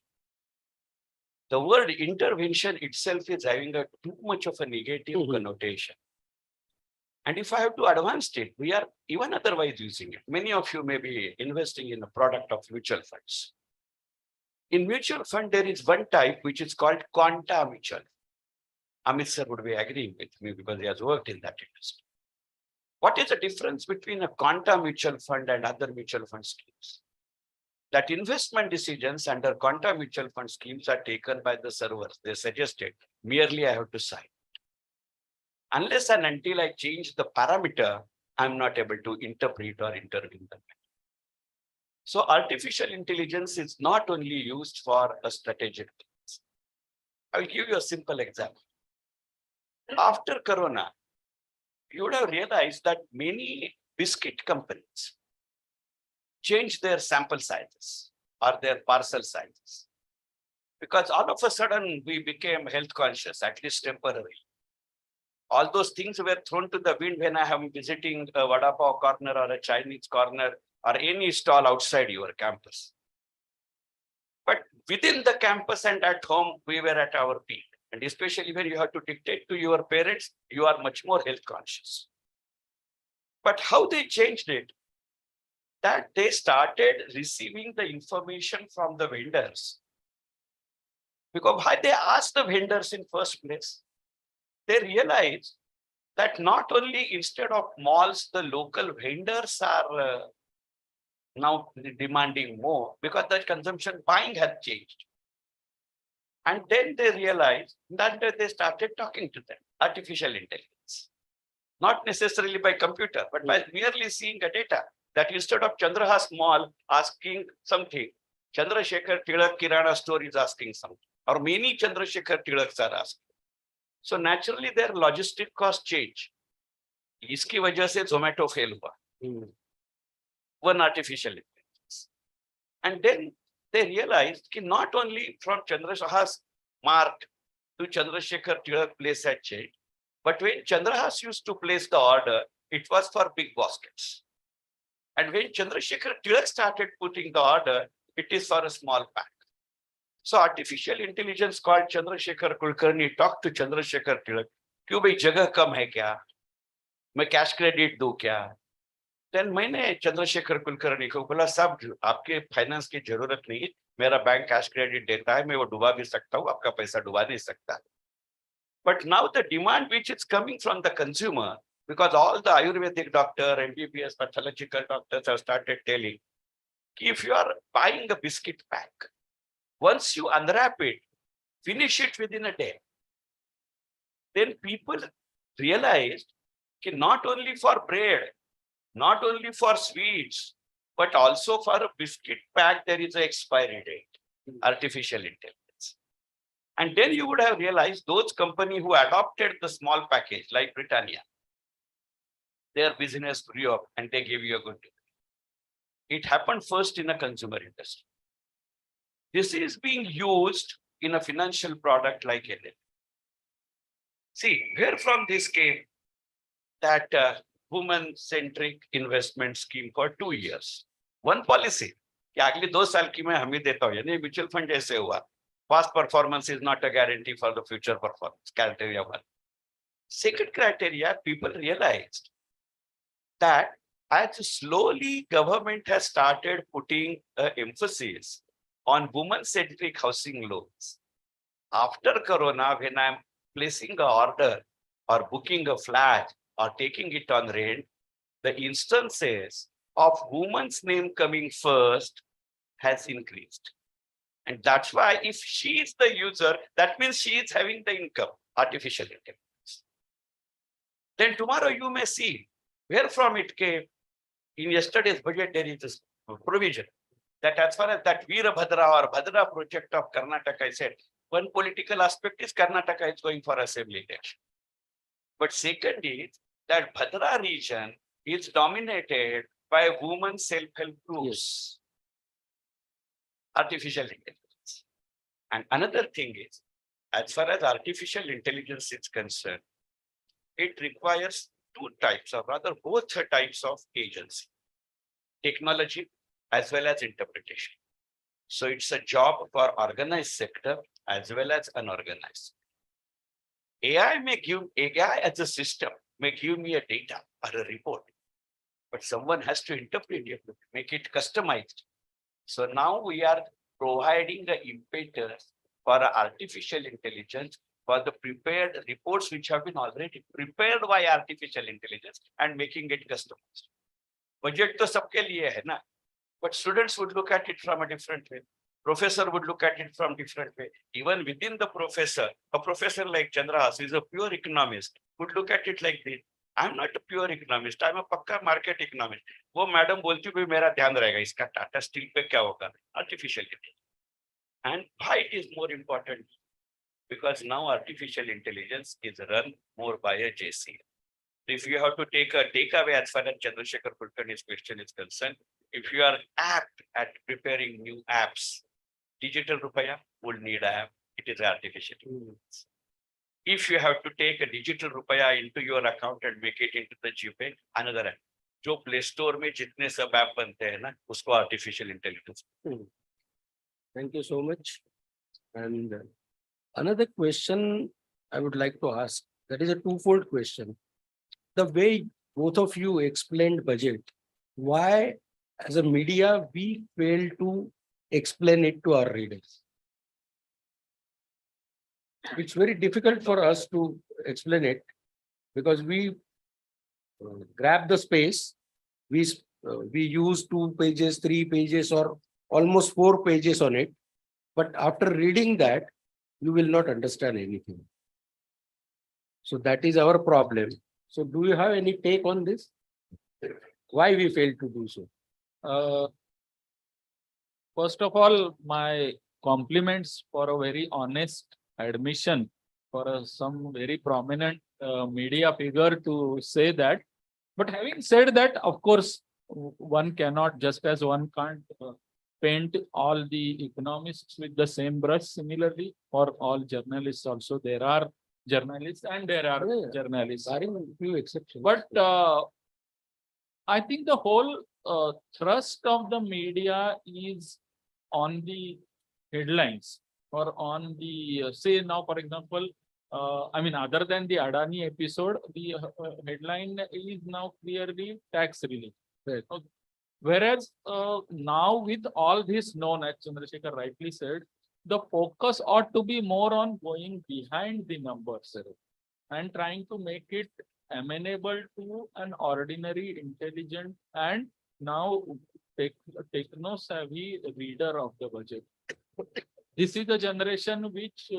The word intervention itself is having a too much of a negative connotation. And if I have to advance it, we are even otherwise using it. Many of you may be investing in a product of mutual funds. In mutual fund, there is one type which is called quanta mutual. Amit sir would be agreeing with me because he has worked in that industry. What is the difference between a quanta mutual fund and other mutual fund schemes? That investment decisions under quanta mutual fund schemes are taken by the servers. They suggested merely I have to sign. Unless and until I change the parameter, I'm not able to interpret or intervene them. So artificial intelligence is not only used for a strategic purpose. I will give you a simple example. After Corona, you would have realized that many biscuit companies changed their sample sizes or their parcel sizes. Because all of a sudden we became health conscious, at least temporarily. All those things were thrown to the wind when I am visiting a vada pav corner or a Chinese corner or any stall outside your campus. But within the campus and at home, we were at our peak. And especially when you have to dictate to your parents, you are much more health conscious. But how they changed it, that they started receiving the information from the vendors. Because why they asked the vendors in first place, they realized that not only instead of malls, the local vendors are now demanding more because the consumption buying has changed. And then they realized that they started talking to them, artificial intelligence. Not necessarily by computer, but by merely seeing the data. That instead of Chandrahas Mall asking something, Chandrasekhar Tilak Kirana store is asking something. Or many Chandrasekhar Tilaks are asking. So naturally their logistic cost change. इसकी वजह से Zomato fail हुआ. One artificial intelligence. And then they realized that not only from Chandrasekhar Mark to Chandrasekhar Tilak place had changed, but when Chandrahas used to place the order, it was for big baskets. And when Chandrasekhar Tilak started putting the order, it is for a small pack. So artificial intelligence called Chandrasekhar Kulkarni talked to Chandrasekhar Tilak, क्यों भाई जगह कम है क्या? मैं cash credit दूं क्या? Then मैंने चंद्रशेखर कुलकर्णी को बोला साहब आपके फाइनेंस की जरूरत नहीं, मेरा बैंक कैश क्रेडिट देता है, मैं वो डुबा भी सकता हूँ, आपका पैसा डुबा नहीं सकता. But now the demand which is coming from the consumer, because all the Ayurvedic doctor, MBBS, pathological doctors have started telling, if you are buying a biscuit pack, once you unwrap it, finish it within a day, then people realized that not only for bread, not only for sweets, but also for a biscuit pack, there is an expiry date, artificial intelligence. And then you would have realized those companies who adopted the small package, like Britannia, their business grew up and they gave you a good deal. It happened first in a consumer industry. This is being used in a financial product like LL. See, where from this came that woman-centric investment scheme for 2 years. One policy, कि अगले 2 साल की मैं हमें देता हूँ, यानी mutual fund जैसे हुआ. Past performance is not a guarantee for the future performance. Criteria 1. Second criteria, people realized that as slowly government has started putting emphasis on woman-centric housing loans. After Corona, when I'm placing an order or booking a flat or taking it on rent, the instances of woman's name coming first has increased. And that's why if she is the user, that means she is having the income, artificial intelligence. Then tomorrow you may see where from it came. In yesterday's budget, there is a provision that as far as that Veerabhadra or Bhadra project of Karnataka, I said, one political aspect is Karnataka is going for assembly election. But second is that Bhadra region is dominated by women self-help groups. Artificial intelligence. And another thing is, as far as artificial intelligence is concerned, it requires two types, or rather both types of agency, technology as well as interpretation. So it's a job for organized sector as well as unorganized. AI as a system may give me a data or a report, but someone has to interpret it, make it customized. So now we are providing the impetus for artificial intelligence for the prepared reports which have been already prepared by artificial intelligence and making it customized. Budget to sabke liye hai na, but students would look at it from a different way. Professor would look at it from different way. Even within the professor, a professor like Chandrahas is a pure economist, would look at it like this. I'm not a pure economist, I'm a pakka market economist. वो madam बोलती हुई मेरा ध्यान रहेगा इसका Tata steel पे क्या होगा, artificial intelligence. And why it is more important? Because now artificial intelligence is run more by a JC. If you have to take a takeaway as far as Chandrasekhar Kulkarni's question is concerned, if you are apt at preparing new apps, digital rupaya would need an app. It is artificial intelligence. If you have to take a digital rupaya into your account and make it into the GPay, another app. जो play store में जितने सब app बनते हैं ना, उसको artificial intelligence. Thank you so much. And another question I would like to ask, that is a twofold question. The way both of you explained budget, why as a media we fail to explain it to our readers? It's very difficult for us to explain it because we grab the space, we use 2 pages, 3 pages, or almost 4 pages on it. But after reading that, you will not understand anything. So that is our problem. So do you have any take on this? Why we fail to do so? First of all, my compliments for a very honest admission for some very prominent media figure to say that. But having said that, of course, one cannot, just as one can't paint all the economists with the same brush. Similarly, for all journalists also, there are journalists and there are journalists. Barring few exceptions. But I think the whole thrust of the media is on the headlines or on the, say now, for example, I mean, other than the Adani episode, the headline is now clearly tax relief. Right. Okay. Whereas now with all this known, as Chandrasekhar rightly said, the focus ought to be more on going behind the numbers and trying to make it amenable to an ordinary, intelligent, and now techno-savvy reader of the budget. This is the generation which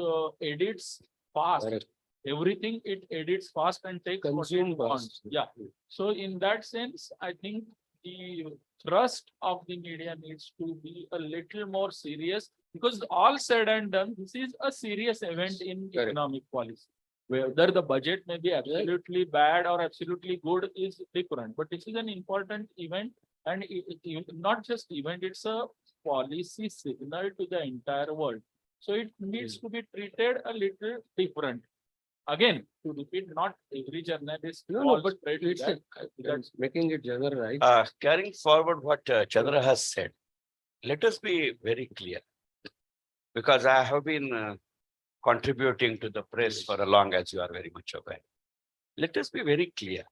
edits fast. Correct. Everything it edits fast and takes what it Consume wants. fast. Yeah. So in that sense, I think the thrust of the media needs to be a little more serious, because all said and done, this is a serious event in Correct. economic policy. Whether the budget may be absolutely bad or absolutely good is different, but this is an important event, and not just event, it's a policy signal to the entire world. So it needs to be treated a little different. Again, to repeat, not every journalist falls but straight to it's that. that's making it general, right? Carrying forward what Chandra has said, let us be very clear, because I have been contributing to the press for a long, as you are very much aware. Let us be very clear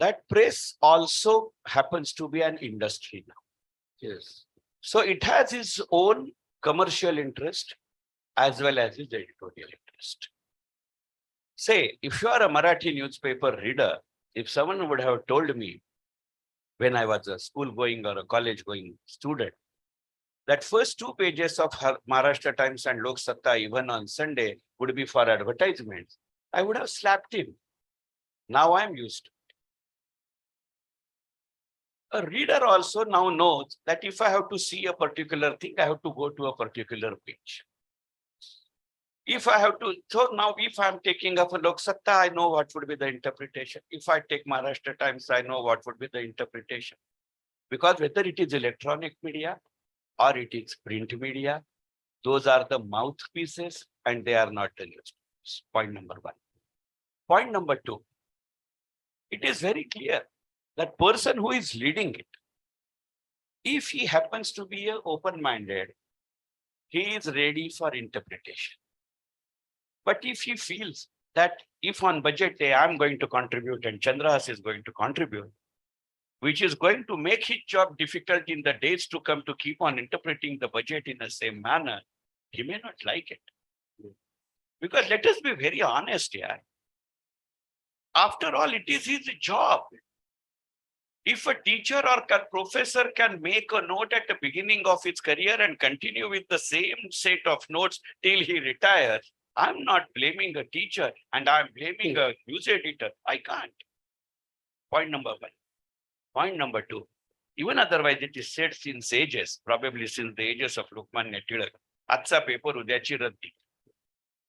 that press also happens to be an industry now. Yes. So it has its own commercial interest as well as its editorial interest. Say, if you are a Marathi newspaper reader, if someone would have told me when I was a school going or a college going student, that first 2 pages of Maharashtra Times and Lok Satta, even on Sunday, would be for advertisements, I would have slapped him. Now I'm used to it. A reader also now knows that if I have to see a particular thing, I have to go to a particular page. If I have to, so now if I'm taking up a Lok Satta, I know what would be the interpretation. If I take Maharashtra Times, I know what would be the interpretation. Because whether it is electronic media or it is print media, those are the mouthpieces and they are not the newspapers. Point number 1. Point number 2. it is very clear that person who is leading it, if he happens to be open-minded, he is ready for interpretation. But if he feels that if on budget day I'm going to contribute and Chandras is going to contribute, which is going to make his job difficult in the days to come to keep on interpreting the budget in the same manner, he may not like it. Because let us be very honest here. After all, it is his job. If a teacher or professor can make a note at the beginning of his career and continue with the same set of notes till he retires, I'm not blaming a teacher and I'm blaming a news editor. I can't. Point number one. Point number two. Even otherwise, it is said since ages, probably since the ages of Lokmanya Tilak, आजचा paper उद्याची रद्दी.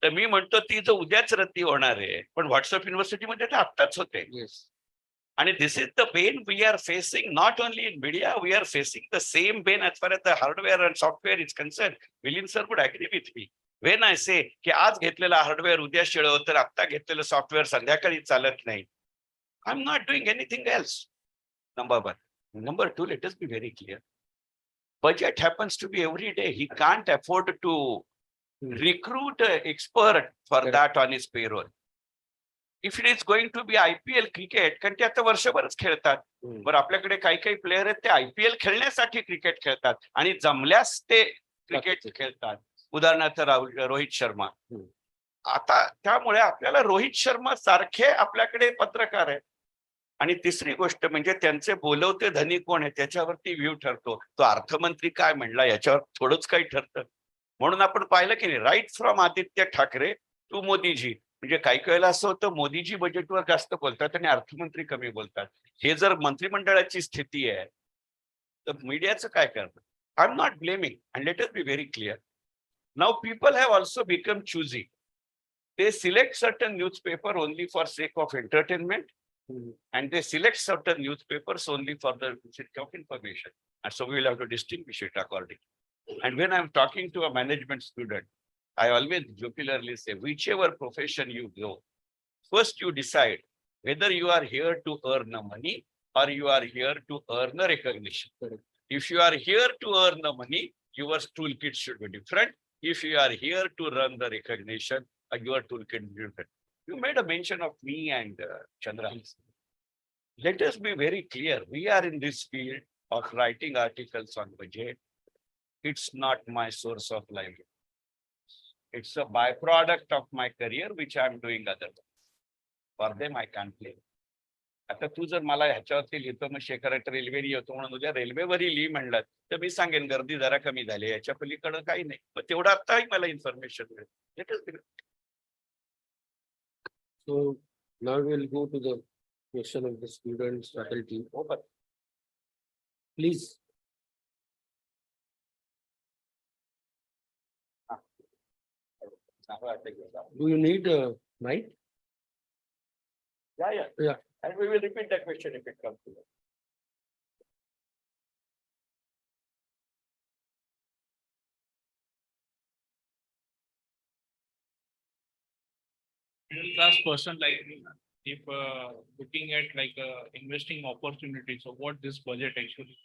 तर मी म्हणतो ती जर उद्याच रद्दी होणार आहे, पण व्हॉट्सअप युनिव्हर्सिटीमध्ये ते आत्ताच होते. And this is the pain we are facing, not only in media, we are facing the same pain as far as the hardware and software is concerned. William sir would agree with me. When I say की आज घेतलेला hardware उद्या शिळव तर आता घेतलेलं software संध्याकाळी चालत नाही. I'm not doing anything else. Number one. Number two, let us be very clear. Budget happens to be every day. He can't afford to recruit an expert for that on his payroll. If it is going to be IPL cricket, कारण ते आता वर्षभरच खेळतात. बरं आपल्याकडे काही काही player आहेत ते IPL खेळण्यासाठी क्रिकेट खेळतात आणि जमल्यास ते क्रिकेट खेळतात. उदाहरणार्थ रोहित शर्मा. आता त्यामुळे आपल्याला रोहित शर्मा सारखे आपल्याकडे पत्रकार आहेत. आणि तिसरी गोष्ट म्हणजे त्यांचे बोलवते धनी कोण आहे त्याच्यावरती व्ह्यू ठरतो. तो अर्थमंत्री काय म्हणला याच्यावर थोडंच काही ठरतं. म्हणून आपण पाहिलं की नाही, right from Aditya Thackeray to Modiji. म्हणजे काही वेळेला असं होतं मोदीजी बजेटवर जास्त बोलतात आणि अर्थमंत्री कमी बोलतात. हे जर मंत्रिमंडळाची स्थिती आहे तर मीडियाचं काय करणार? I am not blaming and let us be very clear. Now people have also become choosy. They select certain newspaper only for sake of entertainment, and they select certain newspapers only for the sake of information. And so we will have to distinguish it accordingly. And when I'm talking to a management student, I always jocularly say, whichever profession you go, first you decide whether you are here to earn the money or you are here to earn the recognition. If you are here to earn the money, your toolkit should be different. If you are here to run the recognition, your toolkit is different. You made a mention of me and Chandra. Let us be very clear. We are in this field of writing articles on budget. It's not my source of livelihood. It's a byproduct of my career, which I'm doing otherwise. For them, I can't blame. आता तू जर मला ह्याच्यावरती लिहितो मग Shekhar railway येतो म्हणून उद्या रेल्वेवरही लिही म्हणलं तर मी सांगेन गर्दी जरा कमी झाली, याच्या पलीकडे काही नाही. पण तेवढं आताही मला इन्फॉर्मेशन मिळेल. So now we'll go to the question of the students, faculty. Over. Please. Do you need a mic? Yeah. Yeah. And we will repeat that question if it comes to that. Middle class person like me, if looking at like investing opportunities, so what this budget actually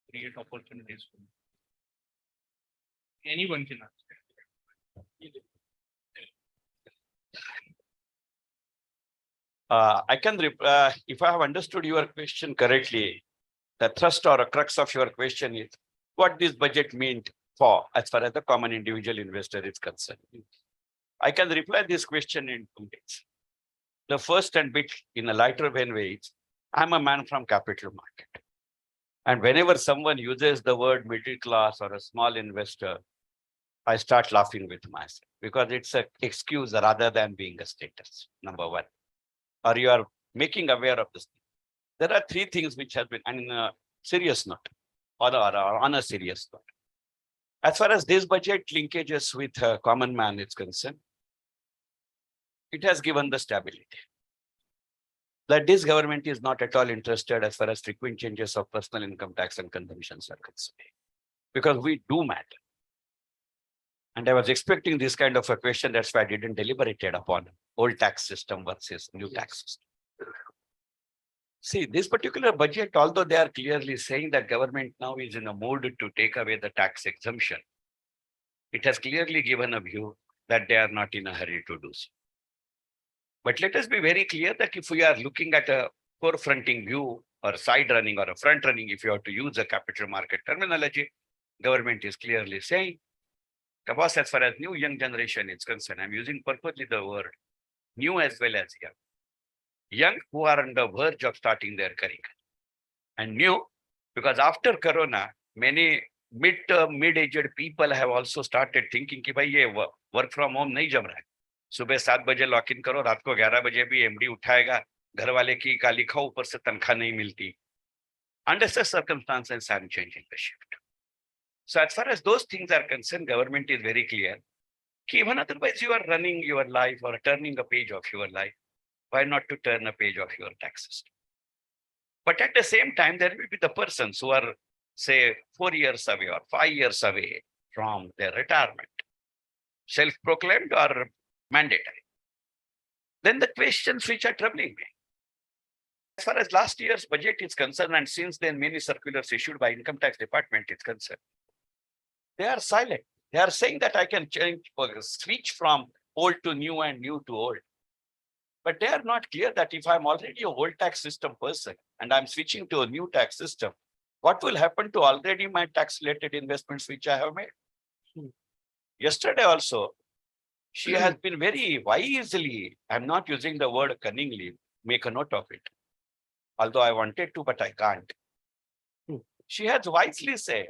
create opportunities for me. Anyone can ask. I can, if I have understood your question correctly, the thrust or a crux of your question is what this budget meant for as far as the common individual investor is concerned. I can reply this question in 2 ways. The first and bit in a lighter vein way is, I'm a man from capital market. And whenever someone uses the word middle class or a small investor, I start laughing with myself because it's an excuse rather than being a status, number one. Or you are making aware of this. There are 3 things which have been, and in a serious note, or on a serious note. As far as this budget linkages with a common man is concerned, it has given the stability. That this government is not at all interested as far as frequent changes of personal income tax and consumptions are concerned. Because we do matter. And I was expecting this kind of a question, that's why I didn't deliberate upon old tax system versus new tax system. See, this particular budget, although they are clearly saying that government now is in a mood to take away the tax exemption, it has clearly given a view that they are not in a hurry to do so. But let us be very clear that if we are looking at a forefronting view or side running or a front running, if you have to use a capital market terminology, government is clearly saying, because as far as new young generation is concerned, I'm using purposely the word new as well as young. Young who are on the verge of starting their career. And new, because after Corona, many mid-term, mid-aged people have also started thinking कि भाई ये work from home नहीं जम रहा है. सुबह 7 बजे lock in करो, रात को 11 बजे भी एमडी उठाएगा, घर वाले की गाली खाओ, ऊपर से तनख्वाह नहीं मिलती. Under such circumstances, I'm changing the shift. So as far as those things are concerned, government is very clear. कि even otherwise you are running your life or turning a page of your life, why not to turn a page of your tax system? But at the same time, there will be the persons who are, say, 4 years away or 5 years away from their retirement, self-proclaimed or mandatory. Then the questions which are troubling me. As far as last year's budget is concerned, and since then many circulars issued by Income Tax Department is concerned, they are silent. They are saying that I can change or switch from old to new and new to old. But they are not clear that if I'm already a old tax system person and I'm switching to a new tax system, what will happen to already my tax related investments which I have made? Yesterday also, she has been very wisely, I'm not using the word cunningly, make a note of it. Although I wanted to, but I can't. She has wisely said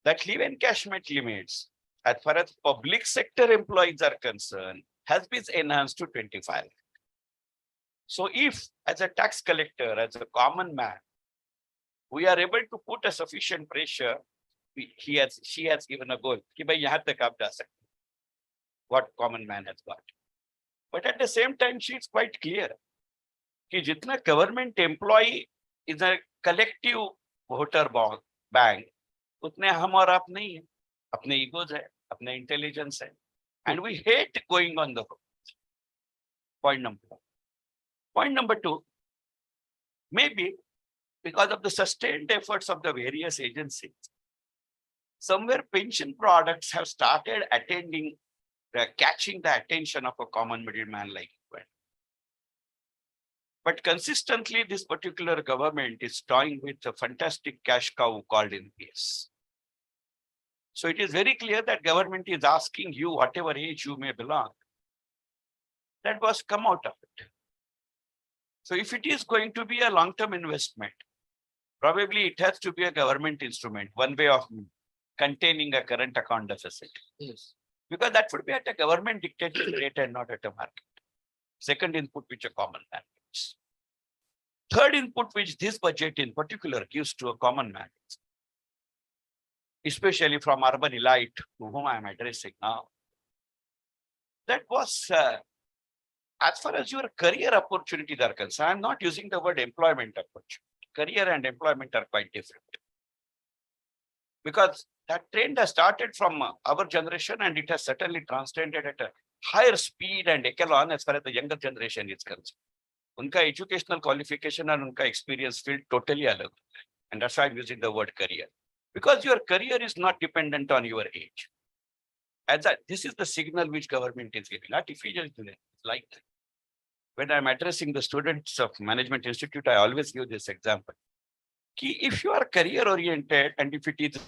that leave encashment limits, as far as public sector employees are concerned, has been enhanced to 25. So if as a tax collector, as a common man, we are able to put a sufficient pressure, she has given a goal. Ki bhai yahan tak aap ja sakte. What common man has got. But at the same time, she is quite clear. Ki jitna government employee is a collective voter bank, utne hum aur aap nahi hai. Apne egos hai, apne intelligence hai. And we hate going on the road. Point number one. Point number two, maybe because of the sustained efforts of the various agencies, somewhere pension products have started catching the attention of a common middleman like you. But consistently, this particular government is toying with a fantastic cash cow called NPS. So it is very clear that government is asking you, whatever age you may belong, that was come out of it. So if it is going to be a long-term investment, probably it has to be a government instrument, one way of containing a current account deficit. Yes. Because that would be at a government dictated rate and not at a market. Second input which a common man gives. Third input which this budget in particular gives to a common man, especially from urban elite to whom I am addressing now, that was as far as your career opportunities are concerned. I'm not using the word employment opportunity. Career and employment are quite different. Because that trend has started from our generation and it has certainly transcended at a higher speed and echelon as far as the younger generation is concerned. Unka educational qualification and unka experience field totally alag. And that's why I'm using the word career. Because your career is not dependent on your age. This is the signal which government is giving. Artificial like that. When I'm addressing the students of Management Institute, I always give this example. If you are career oriented and if it is